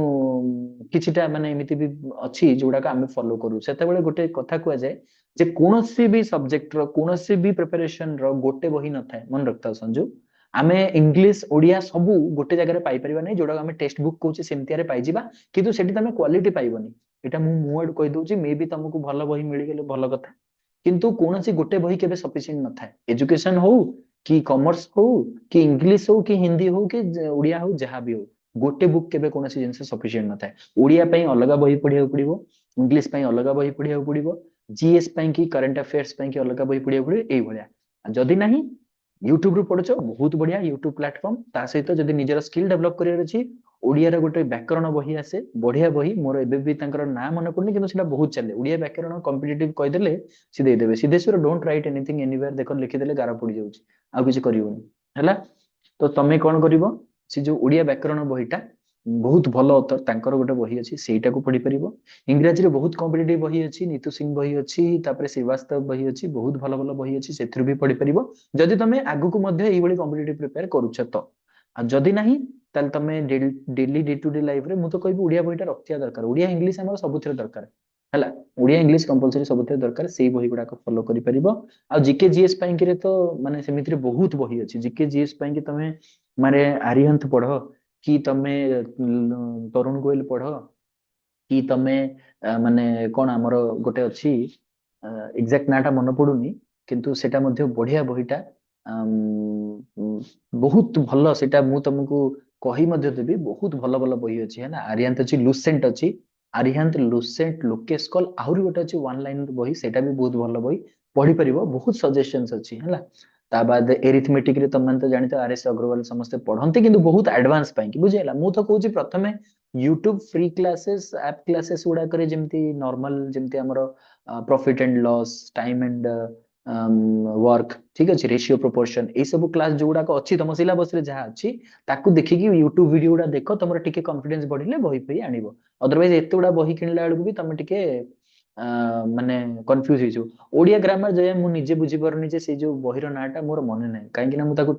କିଛିଟା ମାନେ ଏମିତି ବି ଅଛି ଯୋଉଗୁଡାକ ଆମେ ଫଲୋ କରୁ। ସେତେବେଳେ ଗୋଟେ କଥା କୁହାଯାଏ ଯେ କୌଣସି ବି ସବଜେକ୍ଟର କୌଣସି ବି ପ୍ରିପାରେସନର ଗୋଟେ ବହି ନଥାଏ। ମନେ ରଖିଥାଅ ସଞ୍ଜୁ, ଆମେ ଇଂଲିଶ ଓଡିଆ ସବୁ ଗୋଟେ ଜାଗାରେ ପାଇପାରିବା ନାହିଁ। ଯୋଉଟାକୁ ଆମେ ଟେକ୍ସଟ ବୁକ୍ କହୁଛେ ସେମିତିଆରେ ପାଇଯିବା, କିନ୍ତୁ ସେଠି ତମେ କ୍ୱାଲିଟି ପାଇବନି। ଏଇଟା ମୁଁ ଆଡୁ କହିଦଉଛି, ମେ ବି ତମକୁ ଭଲ ବହି ମିଳିଗଲେ ଭଲ କଥା, କିନ୍ତୁ କୌଣସି ଗୋଟେ ବହି କେବେ ସଫିସିଏଣ୍ଟ ନଥାଏ। ଏଜୁକେସନ ହଉ କି କମର୍ସ ହଉ କି ଇଂଲିଶ ହଉ କି ହିନ୍ଦୀ ହଉ କି ଓଡିଆ ହଉ, ଯାହା ବି ହଉ, ଗୋଟେ ବୁକ୍ କେବେ କୌଣସି ଜିନିଷ ସଫିସିଏଣ୍ଟ ନଥାଏ। ଓଡିଆ ପାଇଁ ଅଲଗା ବହି ପଢିବାକୁ ପଡିବ, ଇଂଲିଶ ପାଇଁ ଅଲଗା ବହି ପଢିବାକୁ ପଡିବ, ଜିଏସ୍ ପାଇଁ କି କରେଣ୍ଟ ଆଫେୟାର୍ସ ପାଇଁ କି ଅଲଗା ବହି ପଢିବାକୁ ପଡିବ, ଏଇଭଳିଆ। ଯଦି ନାହିଁ ୟୁଟ୍ୟୁବ ରୁ ପଢୁଛ, ବହୁତ ବଢିଆ ୟୁଟ୍ୟୁବ ପ୍ଲାଟଫର୍ମ। ତା ସହିତ ଯଦି ନିଜର ସ୍କିଲ୍ ଡେଭଲପ କରିବାର ଅଛି, ଓଡିଆର ଗୋଟେ ବ୍ୟାକରଣ ବହି ଆସେ, ବଢିଆ ବହି। ମୋର ଏବେ ବି ତାଙ୍କର ନାଁ ମନେ ପଡୁନି, କିନ୍ତୁ ସେଟା ବହୁତ ଚାଲେ। ଓଡିଆ ବ୍ୟାକରଣ କମ୍ପିଟିଟିଭ କହିଦେଲେ ସେ ଦେଇଦେବେ। ସିଦ୍ଧେଶ୍ୱର ଡୋଣ୍ଟ ରାଇଟ୍ ଏନିଥିଙ୍ଗ ଏନିୱେୟାର, ଦେଖ ଲେଖିଦେଲେ ଗାର ପଡିଯାଉଛି, ଆଉ କିଛି କରିବନି ହେଲା। ତ ତମେ କଣ କରିବ, ସେ ଯୋଉ ଓଡିଆ ବ୍ୟାକରଣ ବହିଟା ବହୁତ ଭଲ ଅଥର, ତାଙ୍କର ଗୋଟେ ବହି ଅଛି, ସେଇଟାକୁ ପଢିପାରିବ। ଇଂରାଜୀରେ ବହୁତ କମ୍ପିଟିଟିଭ ବହି ଅଛି, ନିତୁ ସିଂ ବହି ଅଛି, ତାପରେ ଶ୍ରୀବାସ୍ତବ ବହି ଅଛି, ବହୁତ ଭଲ ଭଲ ବହି ଅଛି, ସେଥିରୁ ବି ପଢିପାରିବ ଯଦି ତମେ ଆଗକୁ ମଧ୍ୟ ଏଇଭଳି କମ୍ପିଟିଟିଭ ପ୍ରିପେୟାର କରୁଛ ତ। ଆଉ ଯଦି ନାହିଁ, ତାହେଲେ ତମେ ଡେଲି ଡେ ଟୁ ଡେ ଲାଇଫରେ ମୁଁ ତ କହିବି ଓଡିଆ ବହିଟା ରଖିବା ଦରକାର। ଓଡିଆ ଇଂଲିଶ ଆମର ସବୁଥିରେ ଦରକାର ହେଲା। ଓଡିଆ ଇଂଲିଶ କମ୍ପଲସରି ସବୁଥିରେ ଦରକାର, ସେଇ ବହି ଗୁଡାକ ଫଲୋ କରିପାରିବ। ଆଉ ଜିକେ ଜିଏସ୍ ପାଇଁକିରେ ତ ମାନେ ସେମିତିରେ ବହୁତ ବହି ଅଛି। ଜିକେ ଜିଏସ୍ ପାଇଁକି ତମେ ମାନେ ଆରିହନ୍ତ ପଢ, କି ତମେ ତରୁଣ ଗୋଏଲ ପଢ, କି ତମେ ମାନେ କଣ ଆମର ଗୋଟେ ଅଛି, ଏକ୍ସାକ୍ଟ ନାଁଟା ମନେ ପଡୁନି, କିନ୍ତୁ ସେଟା ମଧ୍ୟ ବଢିଆ ବହିଟା। ବହୁତ ଭଲ ସେଟା, ମୁଁ ତମକୁ କହି ମଧ୍ୟ ଦେବି। ବହୁତ ଭଲ ଭଲ ବହି ଅଛି ହେଲା। ଆରିହାନ୍ତ ଅଛି, ଲୁସେଣ୍ଟ ଅଛି, ଆରିହାନ୍ତ, ଲୁସେଣ୍ଟ, ଲୋକେଶ କଲ, ଆହୁରି ଗୋଟେ ଅଛି ୱାନ୍ ଲାଇନ ବହି, ସେଇଟା ବି ବହୁତ ଭଲ ବହି, ପଢିପାରିବ। ବହୁତ ସଜେସନ୍ସ ଅଛି ହେଲା। ତା ବାଦ ଏରିଥମେଟିକ ରେ ତମେ ତ ଜାଣିଛ ଆରଏସ୍ ଅଗ୍ରୱାଲ ସମସ୍ତେ ପଢନ୍ତି, କିନ୍ତୁ ବହୁତ ଆଡଭାନ୍ସ ପାଇଁ କି, ବୁଝିହେଲା। ମୁଁ ତ କହୁଛି ପ୍ରଥମେ ୟୁଟ୍ୟୁବ ଫ୍ରି କ୍ଲାसेସ୍, ଆପ୍ କ୍ଲାसेସ୍ ଗୁଡାକରେ ଯେମିତି ନର୍ମାଲ, ଯେମିତି ଆମର profit and loss, time and work, ଠିକ ଅଛି, ରେସିଓ ପ୍ରୋପୋର୍ସନ, ଏଇ ସବୁ କ୍ଲାସ ଯୋଉଗୁଡାକ ଅଛି ତମ ସିଲାବସ ରେ ଯାହା ଅଛି, ତାକୁ ଦେଖିକି ୟୁଟ୍ୟୁବ ଭିଡିଓ ଗୁଡା ଦେଖ। ତମର ଟିକେ କନଫିଡେନ୍ସ ବଢିଲେ ବହି ଫହି ଆଣିବ। ଅଦରୱାଇଜ ଏତେ ଗୁଡା ବହି କିଣିଲା ବେଳକୁ ବି ତମେ ଟିକେ ମାନେ କନଫ୍ୟୁଜ ହେଇଯିବ। ଓଡିଆ ଗ୍ରାମାର ଯେ ମୁଁ ନିଜେ ବୁଝିପାରୁନି ଯେ ସେଇ ଯୋଉ ବହିର ନାଁଟା ମୋର ମନେ ନାହିଁ, କାହିଁକି ନା ମୁଁ ତାକୁ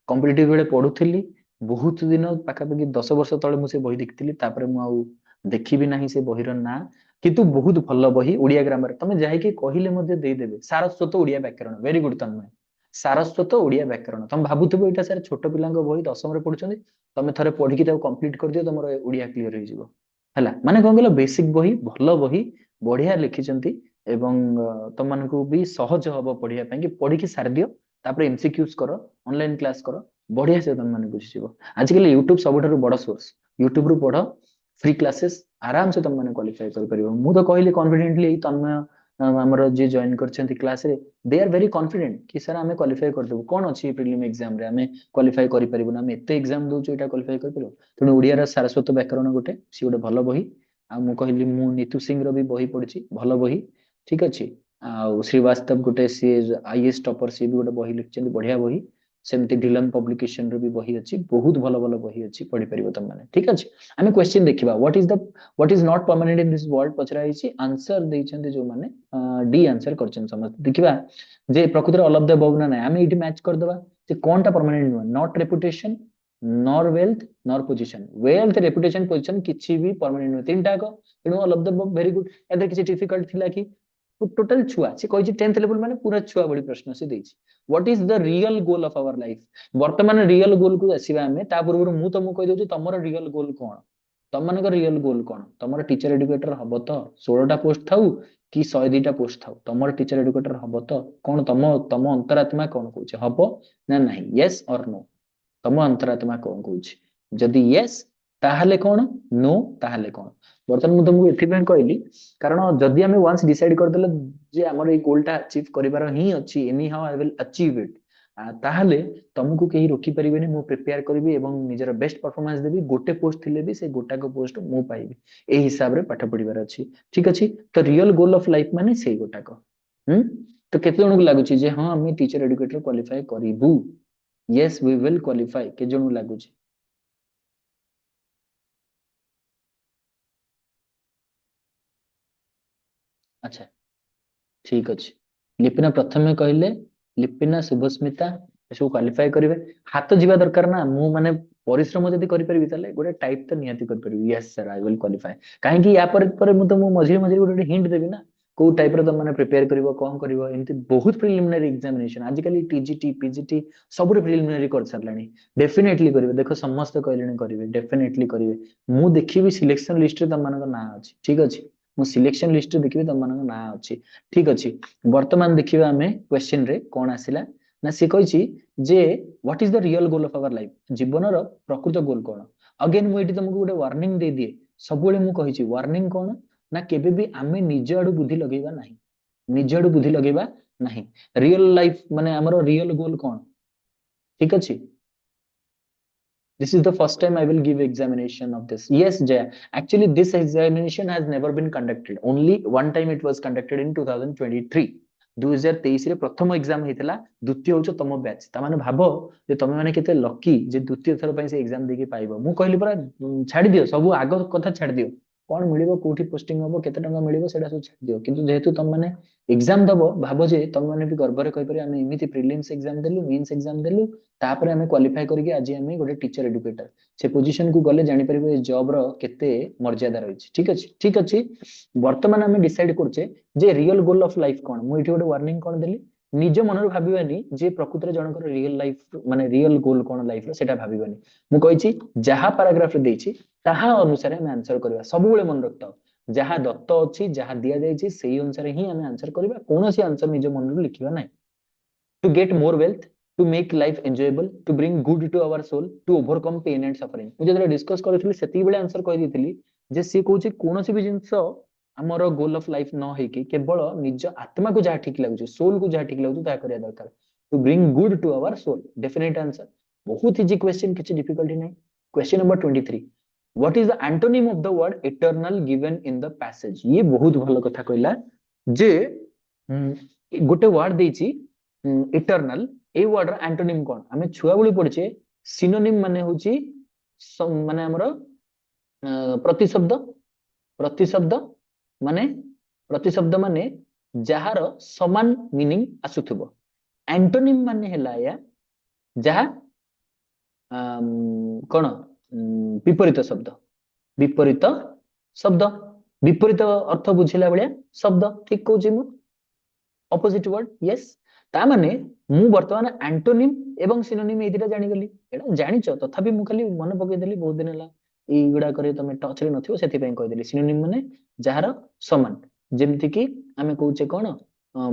କମ୍ପିଟିଟିଭ ବେଳେ ପଢୁଥିଲି ବହୁତ ଦିନ, ପାଖାପାଖି 10 ବର୍ଷ ତଳେ ମୁଁ ସେ ବହି ଦେଖିଥିଲି। ତାପରେ ମୁଁ ଆଉ ଦେଖିବି ନାହିଁ ସେ ବହିର ନାଁ, କିନ୍ତୁ ବହୁତ ଭଲ ବହି ଓଡିଆ ଗ୍ରାମାର। ତମେ ଯାଇକି କହିଲେ ମଧ୍ୟ ଦେଇଦେବେ। ସାରସ୍ୱତ ଓଡିଆ ବ୍ୟାକରଣ, ଭେରି ଗୁଡ ତନ୍ମୟ। ସାରସ୍ୱତ ଓଡିଆ ବ୍ୟାକରଣ, ତମେ ଭାବୁଥିବ ଏଇଟା ସାର୍ ଛୋଟ ପିଲାଙ୍କ ବହି, 10ମରେ ପଢୁଛନ୍ତି, ତମେ ଥରେ ପଢିକି ତାକୁ କମ୍ପ୍ଲିଟ କରିଦିଅ, ତମର ଓଡିଆ କ୍ଲିୟର ହେଇଯିବ ହେଲା। ମାନେ କଣ କହିଲ, ବେସିକ ବହି, ଭଲ ବହି, ବଢିଆ ଲେଖିଛନ୍ତି। ଏବଂ ତମମାନଙ୍କୁ ବି ସହଜ ହବ ପଢିବା ପାଇଁ କି। ପଢିକି ସାରିଦିଅ, ତାପରେ ଏମସିକ୍ୟୁଜ କର, ଅନଲାଇନ କ୍ଲାସ କର, ବଢିଆ ସେ ତମେ ମାନେ ବୁଝିଯିବ। ଆଜିକାଲି ୟୁଟ୍ୟୁବ ସବୁଠାରୁ ବଡ ସୋର୍ସ। ୟୁଟ୍ୟୁବ ରୁ ପଢ, ଫ୍ରି କ୍ଲାसेସ୍, ଆରାମସେ ତମେ ମାନେ କ୍ୱାଲିଫାଇ କରିପାରିବ। ମୁଁ ତ କହିଲି କନଫିଡେଣ୍ଟଲି, ଏଇ ତନ୍ମୟ ଆମର ଯିଏ ଜଏନ୍ କରିଛନ୍ତି କ୍ଲାस ରେ ଦେ ଆର୍ ଭେରି କନଫିଡେंट कि सर ଆମେ क्वालिफाई କରିଦେବୁ କଣ ଅଛି ପ୍ରିଲିମ୍ एग्जाम ରେ ଆମେ क्वालिफाई କରିପାରିବୁ ନା ଆମେ ଏତେ एग्जाम ଦଉଛୁ ଏଟା क्वालिफाई କରିପାରିବୁ ତେଣୁ ଓଡିଆର ସାରସ୍ୱତ ବ୍ୟାକରଣ ଗୋଟେ ସିଏ ଗୋଟେ ଭଲ ବହି ଆଉ ମୁଁ କହିଲି ମୁଁ ନିତୁ ସିଂ ର ବି ବହି ପଢିଛି ଭଲ ବହି ଠିକ ଅଛି ଆଉ ଶ୍ରୀବାସ୍ତବ ଗୋଟେ ସିଏ ଆଇଏଏସ୍ ଟପର ସିଏ ବି ଗୋଟେ ବହି ଲେଖିଛନ୍ତି ବଢିଆ ବହି ସେମିତି ଢିଲନ ପବ୍ଲିକେସନ ର ବି ବହି ଅଛି ବହୁତ ଭଲ ଭଲ ବହି ଅଛି ପଢିପାରିବ ତମେ ମାନେ ଠିକ ଅଛି ଆମେ क्वेश्चन ଦେଖିବା what is not permanent in this world ପଚରା ହେଇଛି ଆନ୍ସର ଦେଇଛନ୍ତି ଯୋଉମାନେ ଡି ଆନ୍ସର କରିଛନ୍ତି ସମସ୍ତେ ଦେଖିବା ଯେ ପ୍ରକୃତରେ ଅଲ୍ ଅଫ ଦ above ନା ନାହିଁ ଆମେ ଏଇଠି ମ୍ୟାଚ୍ କରିଦବା ଯେ କଣଟା ପରମାନେଣ୍ଟ ନୁହଁ not reputation nor wealth nor position wealth reputation position କିଛି ବି ପରମାନେଣ୍ଟ ନୁହେଁ ତିନିଟା ଯାକ ତେଣୁ all of the above very good ଏଥିରେ କିଛି ଡିଫିକଲ୍ଟ ଥିଲା କି ଟୋଟାଲ ଛୁଆ ସେ କହିଛି 10th ଲେବୁଲ ମାନେ ପୁରା ଛୁଆ ଭଳି ପ୍ରଶ୍ନ ସେ ଦେଇଛି what is the real goal of our life ବର୍ତ୍ତମାନ ରିଅଲ ଗୋଲ କୁ ଆସିବା ଆମେ ତା ପୂର୍ବରୁ ମୁଁ ତମକୁ କହିଦଉଛି ତମର ରିଅଲ ଗୋଲ କଣ ତମମାନଙ୍କର ରିଅଲ ଗୋଲ କଣ ତମର ଟିଚର ଏଡୁକେଟର ହବ ତ 16ଟା ପୋଷ୍ଟ ଥାଉ କି 102ଟା ପୋଷ୍ଟ ଥାଉ ତମର ଟିଚର ଏଡୁକେଟର ହବ ତ କଣ ତମ ତମ ଅନ୍ତରାତ୍ମା କଣ କହୁଛି ହବ ନା ନାହିଁ ୟେସ୍ ଅର नो ତମ ଅନ୍ତରାତ୍ମା କଣ କହୁଛି ଯଦି ୟେସ୍ ତାହେଲେ କଣ नो ତାହେଲେ କଣ ବର୍ତ୍ତମାନ ମୁଁ ତମକୁ ଏଥିପାଇଁ କହିଲି କାରଣ ଯଦି ଆମେ ୱାନ୍ସ ଡିସାଇଡ କରିଦେଲେ ଯେ ଆମର ଏଇ ଗୋଲଟା ଆଚିଭ କରିବାର ହିଁ ଅଛି anyhow I will achieve it ତାହେଲେ ତମକୁ କେହି ରୋକି ପାରିବେନି ମୁଁ ପ୍ରିପେୟାର କରିବି ଏବଂ ନିଜର ବେଷ୍ଟ ପରଫରମାନ୍ସ ଦେବି ଗୋଟେ ପୋଷ୍ଟ ଥିଲେ ବି ସେ ଗୋଟାକ ପୋଷ୍ଟ ମୁଁ ପାଇବି ଏଇ ହିସାବରେ ପାଠ ପଢିବାର ଅଛି ଠିକ ଅଛି ତ ରିଅଲ ଗୋଲ ଅଫ ଲାଇଫ ମାନେ ସେଇ ଗୋଟାକ ହୁଁ ତ କେତେ ଜଣଙ୍କୁ ଲାଗୁଛି ଯେ ହଁ ଆମେ ଟିଚର ଏଡୁକେଟର କ୍ୱାଲିଫାଏ କରିବୁ ୟେସ୍ वी विल क्वालिफाई କେତେ ଜଣଙ୍କୁ ଲାଗୁଛି ଆଚ୍ଛା ଠିକ ଅଛି ଲିପିନା ପ୍ରଥମେ କହିଲେ ଲିପିନା ଶୁଭସ୍ମିତା ଏସବୁ କ୍ୱାଲିଫାଏ କରିବେ ହାତ ଯିବା ଦରକାର ନା ମୁଁ ମାନେ ପରିଶ୍ରମ ଯଦି କରିପାରିବି ତାହେଲେ ଗୋଟେ ଟାଇପ ତ ନିହାତି କରିପାରିବି Yes sir I will qualify କାହିଁକି ୟା ପରେ ପରେ ମୁଁ ତମକୁ ମଝିରେ ମଝିରେ ଗୋଟେ ହିଣ୍ଟ ଦେବି ନା କୋଉ ଟାଇପର ତମେ ମାନେ ପ୍ରିପେୟାର କରିବ କଣ କରିବ ଏମିତି ବହୁତ ପ୍ରିଲିମିନାରୀ ଏକ୍ସାମିନେସନ ଆଜିକାଲି ଟିଜିଟି ପିଜିଟି ସବୁରେ ପ୍ରିଲିମିନାରୀ କରିସାରିଲାଣି ଡେଫିନେଟଲି କରିବେ ଦେଖ ସମସ୍ତେ କହିଲେଣି କରିବେ ଡେଫିନେଟଲି କରିବେ ମୁଁ ଦେଖିବି ସିଲେକ୍ସନ ଲିଷ୍ଟରେ ତମମାନଙ୍କ ନାଁ ଅଛି ଠିକ ଅଛି ମୁଁ ସିଲେକ୍ସନ ଲିଷ୍ଟରେ ଦେଖିବି ତମମାନଙ୍କ ନାଁ ଅଛି ଠିକ ଅଛି ବର୍ତ୍ତମାନ ଦେଖିବା ଆମେ କ୍ୱେଶ୍ଚିନ ରେ କଣ ଆସିଲା ନା ସେ କହିଛି ଯେ what is the real goal of our life ଜୀବନର ପ୍ରକୃତ ଗୋଲ କଣ ଅଗେନ ମୁଁ ଏଠି ତମକୁ ଗୋଟେ ୱାର୍ଣ୍ଣିଂ ଦେଇଦିଏ ସବୁବେଳେ ମୁଁ କହିଛି ୱାର୍ଣ୍ଣିଂ କଣ ନା କେବେ ବି ଆମେ ନିଜ ଆଡୁ ବୁଦ୍ଧି ଲଗେଇବା ନାହିଁ ନିଜ ଆଡୁ ବୁଦ୍ଧି ଲଗେଇବା ନାହିଁ ରିଅଲ ଲାଇଫ ମାନେ ଆମର ରିଅଲ ଗୋଲ କଣ ଠିକ ଅଛି this is the first time I will give examination of this yes Jaya actually this examination has never been conducted only one time it was conducted in 2023 2023 ରେ ପ୍ରଥମ ଏକ୍ସାମ ହେଇଥିଲା ଦ୍ୱିତୀୟ ହଉଛ ତମ ବ୍ୟାଚ୍ ତାମାନେ ଭାବ ଯେ ତମେ ମାନେ କେତେ ଲକି ଯେ ଦ୍ୱିତୀୟ ଥର ପାଇଁ ସେ ଏକ୍ସାମ ଦେଇକି ପାଇବ ମୁଁ କହିଲି ପରା ଛାଡିଦିଅ ସବୁ ଆଗ କଥା ଛାଡିଦିଅ କଣ ମିଳିବ କୋଉଠି ପୋଷ୍ଟିଂ ହବ କେତେ ଟଙ୍କା ମିଳିବ ସେଟା ସବୁ ଛାଡିଦିଅ କିନ୍ତୁ ଯେହେତୁ ତମେ ମାନେ ଏକ୍ସାମ ଦବ ଭାବ ଯେ ତମେ ମାନେ ବି ଗର୍ବରେ କହିପାରିବ ଆମେ ଏମିତି ପ୍ରିଲିମ୍ସ ଏକ୍ସାମ ଦେଲୁ ମେନ୍ସ ଏକ୍ସାମ ଦେଲୁ ତାପରେ ଆମେ କ୍ୱାଲିଫାଇ କରିକି ଆଜି ଆମେ ଗୋଟେ ଟିଚର ଏଡୁକେଟର ସେ ପୋଜିସନ କୁ ଗଲେ ଜାଣିପାରିବ ଏ ଜବ ର କେତେ ମର୍ଯ୍ୟାଦା ରହିଛି ଠିକ ଅଛି ବର୍ତ୍ତମାନ ଆମେ ଡିସାଇଡ କରୁଛେ ଯେ ରିଅଲ ଗୋଲ ଅଫ ଲାଇଫ କଣ ମୁଁ ଏଠି ଗୋଟେ ୱାର୍ଣ୍ଣିଂ କଣ ଦେଲି ନିଜ ମନରେ ଭାବିବାନି ଯେ ପ୍ରକୃତରେ ଜଣଙ୍କର ରିଅଲ ଲାଇଫ ମାନେ ରିଅଲ ଗୋଲ କଣ ଲାଇଫର ସେଟା ଭାବିବାନି ମୁଁ କହିଛି ଯାହା ପାରାଗ୍ରାଫରେ ଦେଇଛି ତାହା ଅନୁସାରେ ଆମେ ଆନ୍ସର କରିବା ସବୁବେଳେ ମନେ ରଖିଥାଉ ଯାହା ଦତ୍ତ ଅଛି ଯାହା ଦିଆଯାଇଛି ସେଇ ଅନୁସାରେ ହିଁ ଆମେ ଆନ୍ସର କରିବା କୌଣସି ଆନ୍ସର ନିଜ ମନରୁ ଲେଖିବା ନାହିଁ to get more wealth to make life enjoyable to bring good to our soul to overcome pain and suffering ମୁଁ ଯେତେବେଳେ ଡିସ୍କସ କରିଥିଲି ସେତିକି ବେଳେ ଆନ୍ସର କହିଦେଇଥିଲି ଯେ ସିଏ କହୁଛି କୌଣସି ବି ଜିନିଷ ଆମର ଗୋଲ ଅଫ ଲାଇଫ ନ ହେଇକି କେବଳ ନିଜ ଆତ୍ମାକୁ ଯାହା ଠିକ ଲାଗୁଛି ସୋଲ କୁ ଯାହା ଠିକ ଲାଗୁଛି ତାହା କରିବା ଦରକାର to bring good to our soul definite answer ବହୁତ ଇଜି କ୍ୱେଶ୍ଚିନ୍ କିଛି ଡିଫିକଲ୍ଟି ନାହିଁ question number 23 what is the antonym of the word eternal given in the passage ଇଏ ବହୁତ ଭଲ କଥା କହିଲା ଯେ ଗୋଟେ ୱାର୍ଡ ଦେଇଛି ଇଟରନାଲ ଏଇ ୱାର୍ଡର ଆଣ୍ଟୋନିମ କଣ ଆମେ ଛୁଆବେଳୁ ପଢିଛେ ସିନୋନିମ ମାନେ ହଉଛି ମାନେ ଆମର ପ୍ରତିଶବ୍ଦ ପ୍ରତିଶବ୍ଦ ମାନେ ପ୍ରତିଶବ୍ଦ ମାନେ ଯାହାର ସମାନ ମିନିଂ ଆସୁଥିବ ଆଣ୍ଟୋନିମ ମାନେ ହେଲା ଏୟା ଯାହା କଣ ବିପରୀତ ଶବ୍ଦ ବିପରୀତ ଶବ୍ଦ ବିପରୀତ ଅର୍ଥ ବୁଝିଲା ଭଳିଆ ଶବ୍ଦ ଠିକ କହୁଛି ମୁଁ ଅପୋଜିଟ ୱାର୍ଡ ୟେସ୍ ତା ମାନେ ମୁଁ ବର୍ତ୍ତମାନ ଆଣ୍ଟୋନିମ ଏବଂ ସିନୋନିମ ଏଇ ଦିଟା ଜାଣିଗଲି ଏଇଟା ଜାଣିଛ ତଥାପି ମୁଁ ଖାଲି ମନେ ପକେଇଦେଲି ବହୁତ ଦିନ ହେଲା ଏଇଗୁଡାକରେ ତମେ ଟଚରେ ନଥିବ ସେଥିପାଇଁ କହିଦେଲି ସିନୋନିମ ମାନେ ଯାହାର ସମାନ ଯେମିତି କି ଆମେ କହୁଛେ କଣ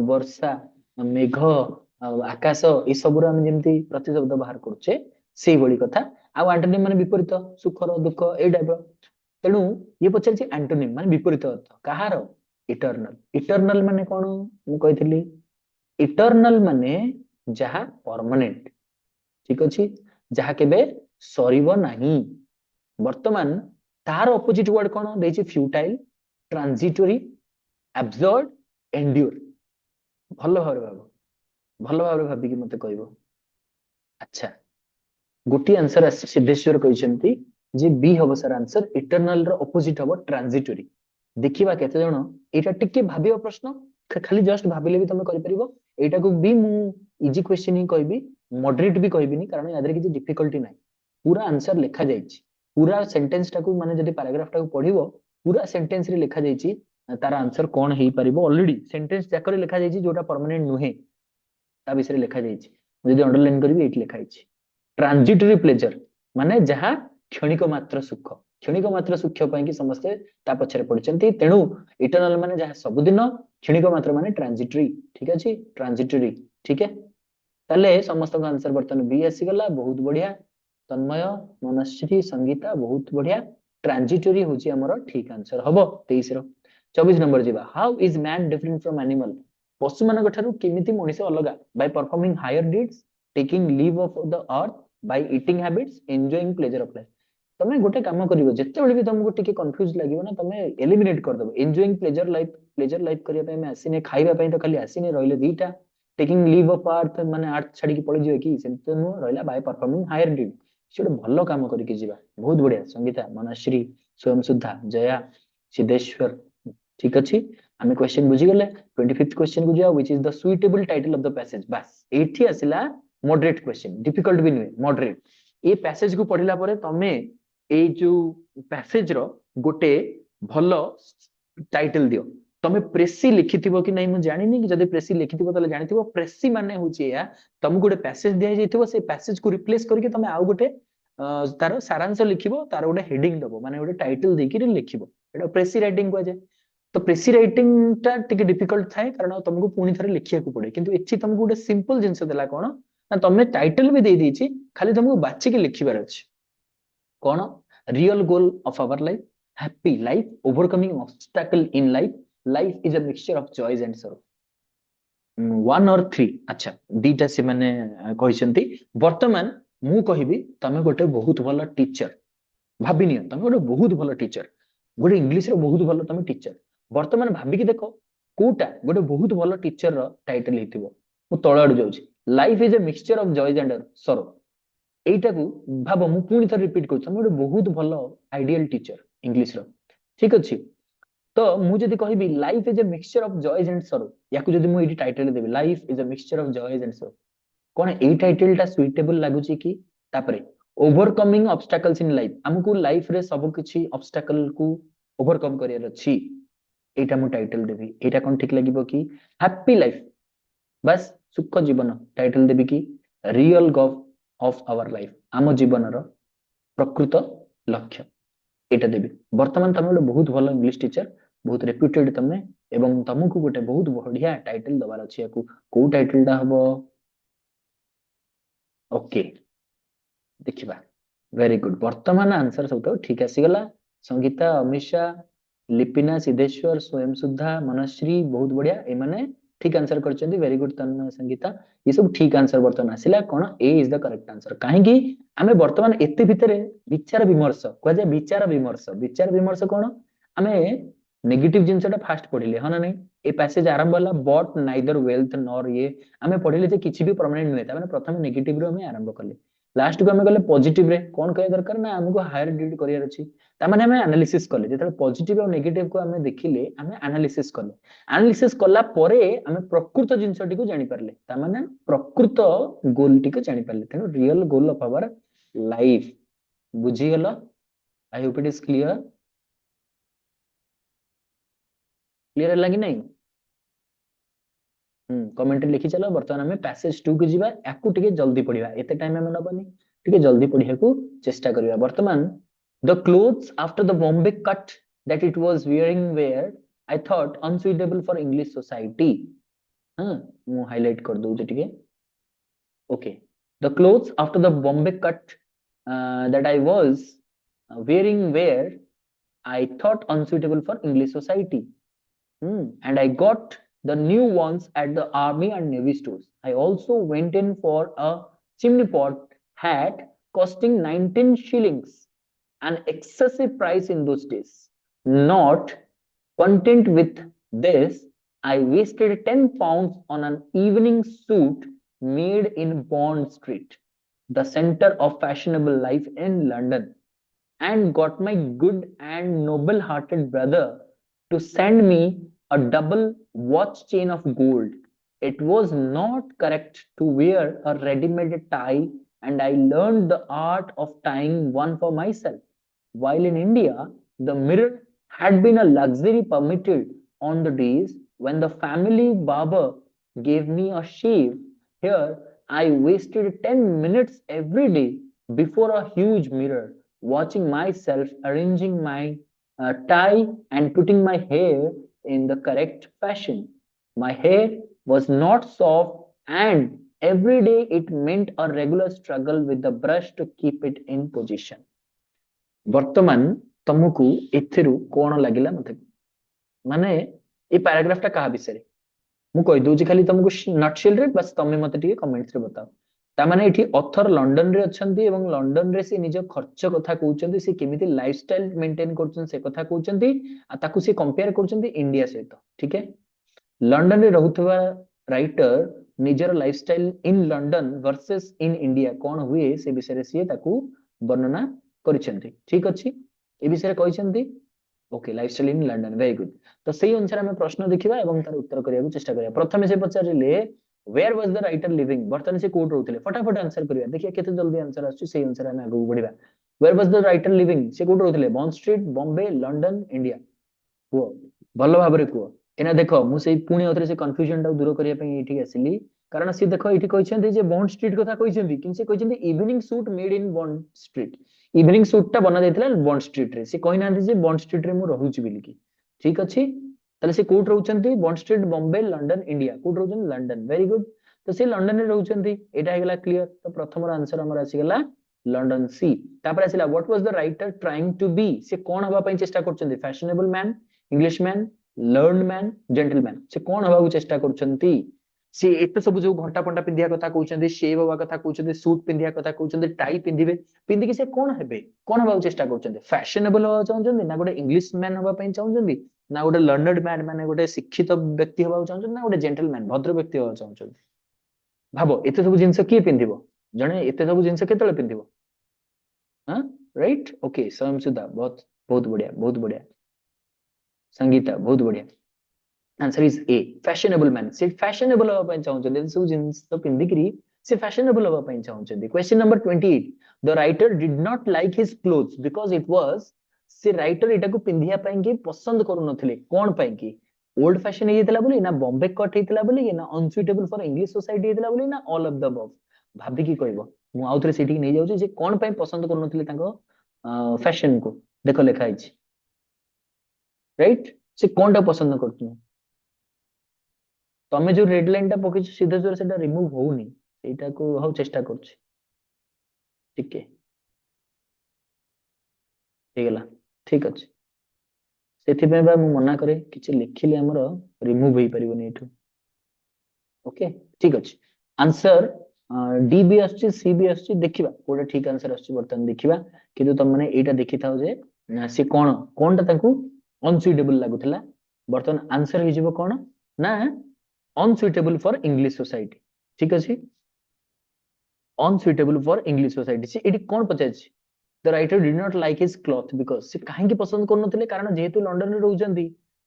ବର୍ଷା ମେଘ ଆଉ ଆକାଶ ଏସବୁର ଆମେ ଯେମିତି ପ୍ରତିଶବ୍ଦ ବାହାର କରୁଛେ ସେଇଭଳି କଥା ଆଉ ଆଣ୍ଟୋନିମ ମାନେ ବିପରୀତ ସୁଖର ଦୁଃଖ ଏଇ ଟାଇପର ତେଣୁ ଇଏ ପଚାରିଛି ଆଣ୍ଟୋନିମ ମାନେ ବିପରୀତ ଅର୍ଥ କାହାର इटर्नल इटर्नल माने कौन मु कहिथिली इटर्नल माने जहा परमानेंट ठीक अछि जहा केबे सरीबो नाही वर्तमान तार ऑपोजिट वर्ड कौन देछि फ्यूटाइल ट्रांजिटोरी एब्सर्ड एंड्योर भलो भाबरे भाबो भलो भाबरे भाबी कि मते कहबो अच्छा गोटी आंसर सिद्धेश्वर कहते जे बी हम सर आंसर इटर्नल रो ऑपोजिट हम ट्रांजिटोरी देखिबा केते जण एटा टिके भाबियो प्रश्न खाली जस्ट भाबिले भी तमे करि परिबो एटा को भी मु इजी क्वेश्चन ही कहबी मॉडरेट भी कहबिनी कारण यादरे किछि डिफिकल्टी नाही पूरा आंसर लिखा जायछि पूरा सेंटेंस टाकू माने जदी पैराग्राफ टाकू पढिबो पूरा सेंटेंस रे लिखा जायछि तार आंसर कोन हेई परिबो ऑलरेडी सेंटेंस जाकर लिखा जायछि जोटा परमानेंट नुहे ता विषय लिखा जायछि जदी अंडरलाइन करबी एट लिखा जायछि ट्रांजिटरी प्लेजर माने जहा क्षणिक मात्र सुख क्षणिक मात्र सुख पई कि समस्ते ता पछरे पड़चंती तेणु इटर्नल माने जहा सबुदिन क्षणिक मात्र माने ट्रांजिटरी ठीक अछि ट्रांजिटरी ठीक है ताले समस्त का आंसर बर्तन बी आसी गला बहुत बढ़िया तन्मय मनश्री संगीता बहुत बढ़िया ट्रांजिटरी होची हमर ठीक आंसर हबो 23 रो 24 नंबर जीवा how is man different from animal पशु मानक ठारू केमिति मनुष्य अलगा by performing higher deeds taking leave of the earth by eating habits enjoying pleasure of life तमे गोटे काम करिवो जत्ते बेले भी तुमको टिके कंफ्यूज लागिवो ना तमे एलिमिनेट कर दबो एंजॉयिंग प्लेजर लाइफ करिया पे मैं आसीने खाइबा पे तो खाली आसीने रहले दीटा टेकिंग लीव ऑफ अर्थ माने अर्थ छाडी की पळि जिवे की सेमते नु रहला बाय परफॉर्मिंग हायर डीड सेडे भलो काम करि के जीवा बहुत बढ़िया संगीता मनश्री स्वयं सुधा जया सिद्धेश्वर ठीक अछि हमें क्वेश्चन बुझी गेले 25th क्वेश्चन को जाओ which is the suitable title of the passage बस एठी आसिला मॉडरेट क्वेश्चन डिफिकल्ट भी नुहे मॉडरेट ए पैसेज को पढिला परे तमे ए जो पैसेज रो गोटे भलो टाइटल दियो तमे प्रेसी लिखिथिबो कि नहीं मु जानिनी कि जदि प्रेसी लिखिथिबो तले जानिथिबो प्रेसी माने होची या तमु गोटे पैसेज दिया जाइथिबो से पैसेज को रिप्लेस करके तमे आउ गोटे तार सारांश लिखिबो तार गोटे हेडिंग दबो माने गोटे टाइटल देकी लिखिबो एटा प्रेसी राइटिंग को जाय तो प्रेसी राइटिंग टा टिके डिफिकल्ट थाए कारण तुमको पुनी थरे लिखिया को पड़े किंतु एछि तुमको गोटे सिंपल जिंस देला कोन ना तमे टाइटल भी दे देछि खाली तुमको बाछि के लिखिबार अछि कोन real goal of our life happy life overcoming obstacle in life life is a mixture of joys and sorrow 1 और 3 अच्छा दीटा से माने कहिसंती वर्तमान मु कहिबी तमे गोटे बहुत भलो टीचर भाबिनियो तमे गोटे बहुत भलो टीचर गोटे इंग्लिश रो बहुत भलो तमे टीचर वर्तमान भाबी कि देखो कोटा गोटे बहुत भलो टीचर रो टाइटल हेतिबो मु तळाडू जाउची life is a mixture of joys and sorrow एटा को भाबो मु पुनी थर रिपीट करछ तमे गोटे बहुत भलो आइडियल टीचर इंग्लिश रो ठीक अछि तो मु जदी कहिबी life is a mixture of joys and sorrow याकू जदी मु एटी टाइटल देबी life is a mixture of joys and sorrow कोन ए टाइटल टा सुइटेबल लागुची कि तापरे ओवरकमिंग ऑब्स्टैकल्स इन लाइफ हमकु लाइफ रे सब किछि ऑब्स्टैकल को ओवरकम करियर अछि एटा मु टाइटल देबी एटा कोन ठीक लागिबो कि हैप्पी लाइफ बस सुख जीवन टाइटल देबी कि real goal of our life आम जीवन रो प्रकृत लक्ष्य एटा देबी वर्तमान तमे गोटे बहुत भलो इंग्लिश टीचर बहुत रेप्यूटेड तमे एवं तमको गोटे बहुत बढ़िया टाइटल दबार अछि याकू को टाइटल दा हबो ओके देखिबा वेरी गुड वर्तमान आंसर सब तो ठीक आसी गला संगीता अमीषा लिपिना सिद्धेश्वर स्वयं सुधा मनश्री बहुत बढ़िया ए माने ठीक आंसर करचंदी वेरी गुड तन्मय संगीता ये सब ठीक आंसर वर्तमान आसिला कोन ए इज द करेक्ट आंसर काहे कि हमें वर्तमान एते भितरे विचार विमर्श कह जाय विचार विमर्श कोन हमें नेगेटिव जिंसटा फास्ट पढिले हना नहीं ए पैसेज आरंभ वाला बट नाइदर वेल्थ नॉर ये हमें पढिले जे किछि भी परमानेंट नुहे ता माने प्रथम नेगेटिव रो हमें आरंभ करले लास्ट को हमें गले पॉजिटिव रे कोन कहे दरकार ना हमको हायर डीड करियर अछि ता माने हमें एनालिसिस करले जेते पॉजिटिव और नेगेटिव को हमें देखिले हमें एनालिसिस करले एनालिसिस करला परे हमें प्रकृत जिंसटी को जानि परले ता माने प्रकृत गोल टी को जानि परले तेनो real goal of our life बुझी गलो I hope it is clear clear लगी नहीं कमेंट लिखि चलो वर्तमान हमें पैसेज 2 को जीवा याकू टिके जल्दी पढिबा एते टाइम हमें नबनी टिके जल्दी पढिया को चेष्टा करिया वर्तमान the clothes after the Bombay cut that it was wearing where I thought unsuitable for English society हां मु हाईलाइट कर दउ जे टिके okay the clothes after the Bombay cut that I was wearing where I thought unsuitable for English society And I got the new ones at the army and navy stores. I also went in for a chimney pot hat costing 19 shillings, an excessive price in those days. Not content with this, I wasted 10 pounds on an evening suit made in Bond Street, the center of fashionable life in London, and got my good and noble hearted brother to send me a double watch chain of gold. It was not correct to wear a ready made tie, and I learned the art of tying one for myself. While in India, the mirror had been a luxury permitted on the days when the family barber gave me a shave. Here, I wasted 10 minutes every day before a huge mirror, watching myself arranging my tie and putting my hair in the correct fashion. My hair was not soft, and every day it meant a regular struggle with the brush to keep it in position. ବର୍ତ୍ତମାନ ତମକୁ ଏଥିରୁ କଣ ଲାଗିଲା ମତେ ମାନେ ଏ paragraph ଟା କାହା ବିଷୟରେ ମୁଁ କହିଦଉଛି ଖାଲି ତମକୁ ନଟଶେଲ ରେ ବାସ୍ ତମେ ମତେ ଟିକେ କମେଣ୍ଟସ ରେ ବତାଅ ତାମାନେ ଏଠି ଅଥର ଲଣ୍ଡନ ରେ ଅଛନ୍ତି ଏବଂ ଲଣ୍ଡନ ରେ ସେ ନିଜ ଖର୍ଚ୍ଚ କଥା କହୁଛନ୍ତି ସେ କେମିତି ଲାଇଫଷ୍ଟାଇଲ ମେଣ୍ଟେନ କରୁଛନ୍ତି ସେ କଥା କହୁଛନ୍ତି ଆଉ ତାକୁ ସେ କମ୍ପେୟାର କରୁଛନ୍ତି ଇଣ୍ଡିଆ ସହିତ ଠିକ है ଲଣ୍ଡନ ରେ ରହୁଥିବା ରାଇଟର ନିଜର lifestyle in London versus in India କଣ ହୁଏ ସେ ବିଷୟରେ ସିଏ ତାକୁ ବର୍ଣ୍ଣନା କରିଛନ୍ତି ଠିକ ଅଛି ଏ ବିଷୟରେ କହିଛନ୍ତି okay lifestyle in London very good तो सही अनुसार हमें प्रश्न देखिबा एवं तार उत्तर करिया चेष्टा करिया प्रथमे से पचारिले where was the writer living बर्तन से कोड रहउथिले फटाफट आंसर करिया देखिए केते जल्दी आंसर आछी सही अनुसार हमें आगु बढ़िबा where was the writer living से कोड रहउथिले Bond Street Bombay London India को भलो भाबरे को एना देखो मु सेही पुणी अथरे से कंफ्यूजन टा दूर करिया पई एठी आसिली कारण से देखो एठी कहिसेंती जे बॉन्ड स्ट्रीट कथा कहिसेंती किन से कहिसेंती evening suit made in Bond Street evening suit टा बना जायतिला बॉन्ड स्ट्रीट रे से कहि नांती जे बॉन्ड स्ट्रीट रे मु रहउची बिली की ठीक अछि ताले से कोट रहउचंती Bond Street Bombay London India कोट रहउचन लंडन वेरी गुड तो से लंडन रे रहउचंती एटा हेगला क्लियर तो प्रथम आंसर हमर आसी गेला लंडन सी तापर आसिला what was the writer trying to be से कोन हबा पई चेष्टा करचंती fashionable man English man learned man gentleman से कोन हबा चेष्टा करचंती से एते सब जो घंटा पंटा पिंधिया कथा कहउचंती शेव हबा कथा कहउचंती सूट पिंधिया कथा कहउचंती टाई पिंधिबे पिंधि कि से कोन हेबे कोन हबा चेष्टा करचंती फैशनेबल हबा चाहउचंती ना गोटे इंग्लिश मैन हबा पई चाहउचंती ना गोटे लर्नड मैन माने गोटे शिक्षित व्यक्ति हबा चाहउचंती ना गोटे जेंटलमैन भद्र व्यक्ति हबा चाहउचंती भाबो एते सब जिंस किए पिंधिबो जणे एते सब जिंस केतले पिंधिबो हां राइट ओके स्वयं सुधा बहुत बहुत बढ़िया संगीता बहुत बढ़िया answer is A fashionable man से फैशनेबल हबा पई चाहउचंती सब जिंस तो पिंधिकरी से फैशनेबल हबा पई चाहउचंती question number 28 the writer did not like his clothes because it was से राइटर एटा को पिंधिया पई के पसंद करू नथिले कोन पई की ओल्ड फैशन हेतिला बोली ना बॉम्बे कट हेतिला बोली ना अनसुइटेबल फॉर इंग्लिश सोसाइटी हेतिला बोली ना ऑल ऑफ द अबव भाबी की कहबो मु आउथरे सेठी नै जाउची जे कोन पई पसंद करू नथिले ताको फैशन को देखो लिखा हिच राइट से कोनटा पसंद करतु तमे जो रेड लाइन टा पके सीधा जोर सेटा रिमूव होउनी एटा को हाउ चेष्टा करछ ठीक है हेगला ठीक अछि सेथि पे बा मु मना करे किछ लिखिले हमर रिमूव होई परिबोनी एठू ओके ठीक अछि आंसर डी बी आछि सी बी आछि देखिबा कोडा ठीक आंसर आछि बर्तन देखिबा किंतु तम माने एटा देखि थाओ जे से कोनटा ताकू अनसुइटेबल लागुथला बर्तन आंसर हे जिवो कोन ना अनसुइटेबल फॉर इंग्लिश सोसाइटी ठीक अछि अनसुइटेबल फॉर इंग्लिश सोसाइटी से एटी कोन पचाछि the writer did not like his cloth because से काहे की पसंद करनथिले कारण जेहेतु लंडन रे रहउचंती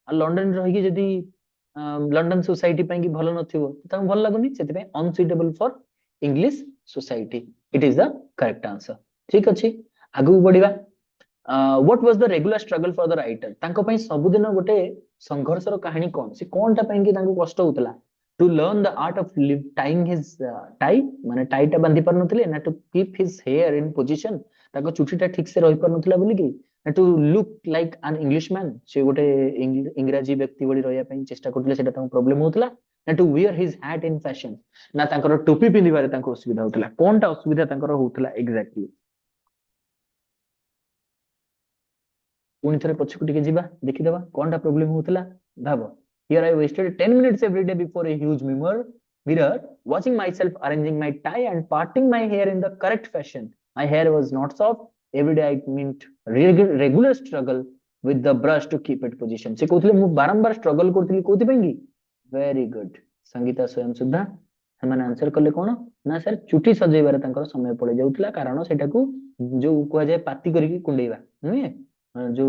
आ लंडन रे रहि के जदी लंडन सोसाइटी पई की भलो नथिबो त भल लागुनी सेति पई unsuitable for English society it is the correct answer ठीक अछि आगु बढ़िबा what was the regular struggle for the writer तांको पई सब दिन गोटे संघर्ष रो कहानी कोन से कोनटा पई की तांको कष्ट होतला to learn the art of tying his tie माने टाईटा बांधी पर नथिले ना to keep his hair in position ताको चुटीटा ठीक से रहि पर नथिला बोली की ना to look like an Englishman से गोटे इंग्रजी व्यक्ति बडी रहया पई चेष्टा करथले सेटा ताको प्रॉब्लम होतला ना to wear his hat in fashion ना तांकर टोपी पिंधिबारे तांको असुविधा होतला कोनटा असुविधा तांकर होतला एग्जैक्टली पुणी थरे पछकु टिके जिबा देखि देबा कोनटा प्रॉब्लम होतला भाबो here I wasted 10 minutes every day before a huge mirror watching myself arranging my tie and parting my hair in the correct fashion. My hair was not soft. Every day I meant regular struggle with the brush to keep it position. से कहते मु बारंबार struggle करथली कोथि पेंगी very good Sangeeta स्वयं सुद्धा ସେମାନେ answer कले कोन ना sir चुटी सजेबार तांकर समय पड़े जाउतला कारण सेटा को जो कुआ जाय पाती करिकी कुंडेइबा नुए जो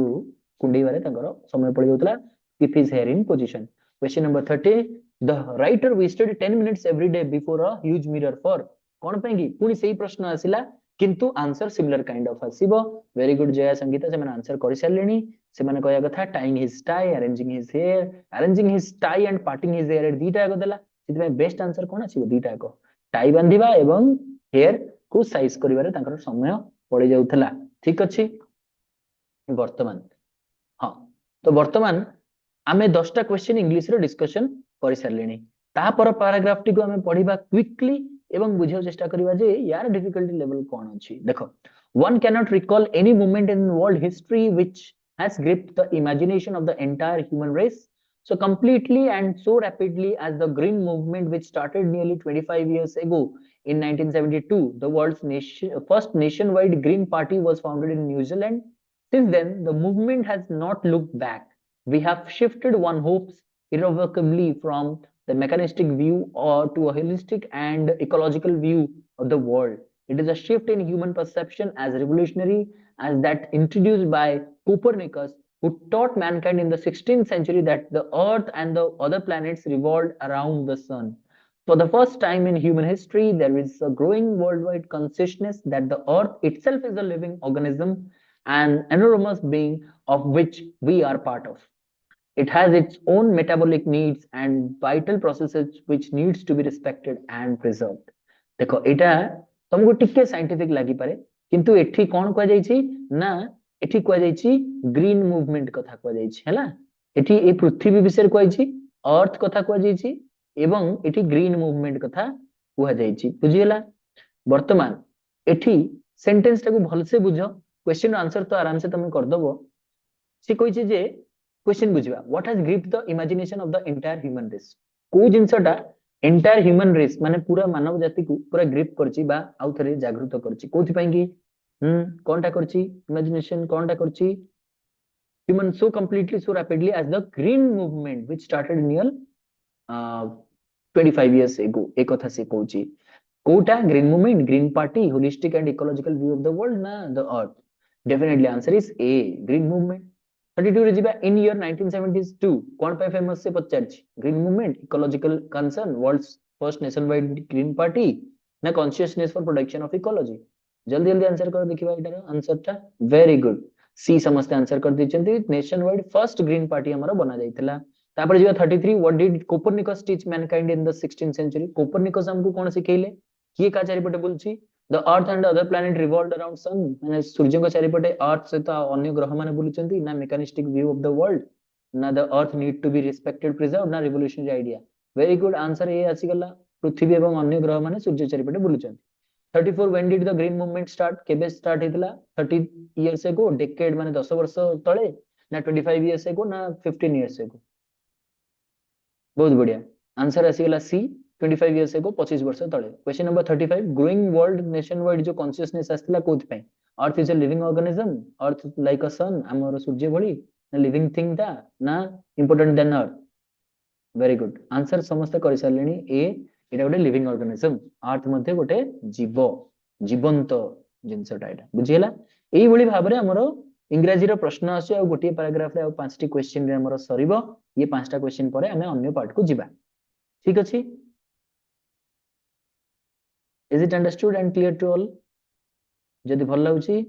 कुंडेइबारे तांकर समय पड़े जाउतला keep his hair in position. Question number 30. The writer wasted 10 minutes every day before a huge mirror for कौन पेंगी पुनी सही प्रश्न आसिला किंतु आंसर सिमिलर काइंड ऑफ आसीबो वेरी गुड जया संगीता से मैंने आंसर कर सारलेनी से मैंने कहया कथा tying his tie arranging his tie and parting his hair दीटा को देला सित में बेस्ट आंसर कोन आसीबो दीटा को टाई बांधिबा एवं हेयर को साइज करिवारे तांकर समय पड़े जाउथला ठीक अछि वर्तमान हां तो वर्तमान आमे 10टा क्वेश्चन इंग्लिश रे डिस्कशन करि सारलेनी तापर पैराग्राफ टी को आमे पढिबा क्विकली एवं बुझियो चेष्टा करिबा जे यार डिफिकल्टी लेवल कोन अछि देखो one can not recall any moment in world history which has gripped the imagination of the entire human race so completely and so rapidly as the green movement which started nearly 25 years ago in 1972 the world's first nationwide green party was founded in New Zealand. Since then the movement has not looked back. We have shifted one hopes irrevocably from the mechanistic view or to a holistic and ecological view of the world. It is a shift in human perception as revolutionary as that introduced by Copernicus, who taught mankind in the 16th century that the earth and the other planets revolved around the sun. For the first time in human history, there is a growing worldwide consciousness that the earth itself is a living organism, an enormous being of which we are part of. It has its own metabolic needs and vital processes which needs to be respected and preserved. देखो एटा तुमको टिके scientific लागि पारे किंतु एठी कोन कह जाई छी ना एठी कह जाई छी ग्रीन मूवमेंट कथा कह जाई छी हैला एठी ए पृथ्वी विषय कह जाई छी अर्थ कथा कह जाई छी एवं एठी ग्रीन मूवमेंट कथा कह जाई छी बुझियला वर्तमान एठी सेंटेंस टाको भलसे बुझो क्वेश्चन आंसर तो आराम से तुम कर दबो से कहि छी जे क्वेश्चन बुझिबा what has gripped the imagination of the entire human race को जिंसटा एंटायर ह्यूमन रेस माने पूरा मानव जाति को पूरा ग्रिप करची बा आउ थरे जागृत करची कोथि पाएंगी कोनटा करची इमेजिनेशन कोनटा करची human so completely so rapidly as the green movement which started near 25 years ago एक कथा से कहूची कोटा green movement green party holistic and ecological view of the world ना the earth definitely answer is a green movement 32 रे जिबा इन year 1972 कोन पे famous से पचारछि green movement ecological concern world's first nationwide green party ना consciousness for protection of ecology जल्दी जल्दी answer कर देखिबा इटार आंसर ता वेरी गुड सी समस्त आंसर कर दिचंती nationwide first green party हमरो बना जाइतला तापर जिबा 33 what did Copernicus teach mankind in the 16th century Copernicus हमको कोन सिखैले किए का चारिपटे बोलछि the earth and other planet revolved around sun माने सूर्य को चारिपटे अर्थ से तो अन्य ग्रह माने बुलुचंती ना mechanistic view of the world ना the earth need to be respected preserve ना revolutionary idea very good answer ए आसी गला पृथ्वी एवं अन्य ग्रह माने सूर्य चारिपटे बुलुचंती 34 when did the green movement start केबे स्टार्ट हेतला 30 इयर्स एगो डेकेड माने 10 वर्ष तळे ना 25 इयर्स एगो ना 15 इयर्स एगो बहुत बढ़िया आंसर आसी गला सी 25 इयर्स एगो 25 वर्ष तळे question number 35 growing world nationwide जो कॉन्शियसनेस आस्तिला कोथ पे earth is a living organism earth like a sun हमर सूर्य भली ना लिविंग थिंग ता ना important than earth very good answer समस्त करि सारलेनी ए एटा गोटे लिविंग ऑर्गेनिज्म अर्थ मध्ये गोटे जीव जीवंत जिंसटा एटा बुझियला एई भली भाबरे हमरो इंग्रजी रो प्रश्न आसी आ गोटे पैराग्राफ रे आ पांचटी क्वेश्चन रे हमरो सरीबो ये पांचटा क्वेश्चन परे हमें अन्य पार्ट को जिबा ठीक अछि is it understood and clear to all जदि भल लागुची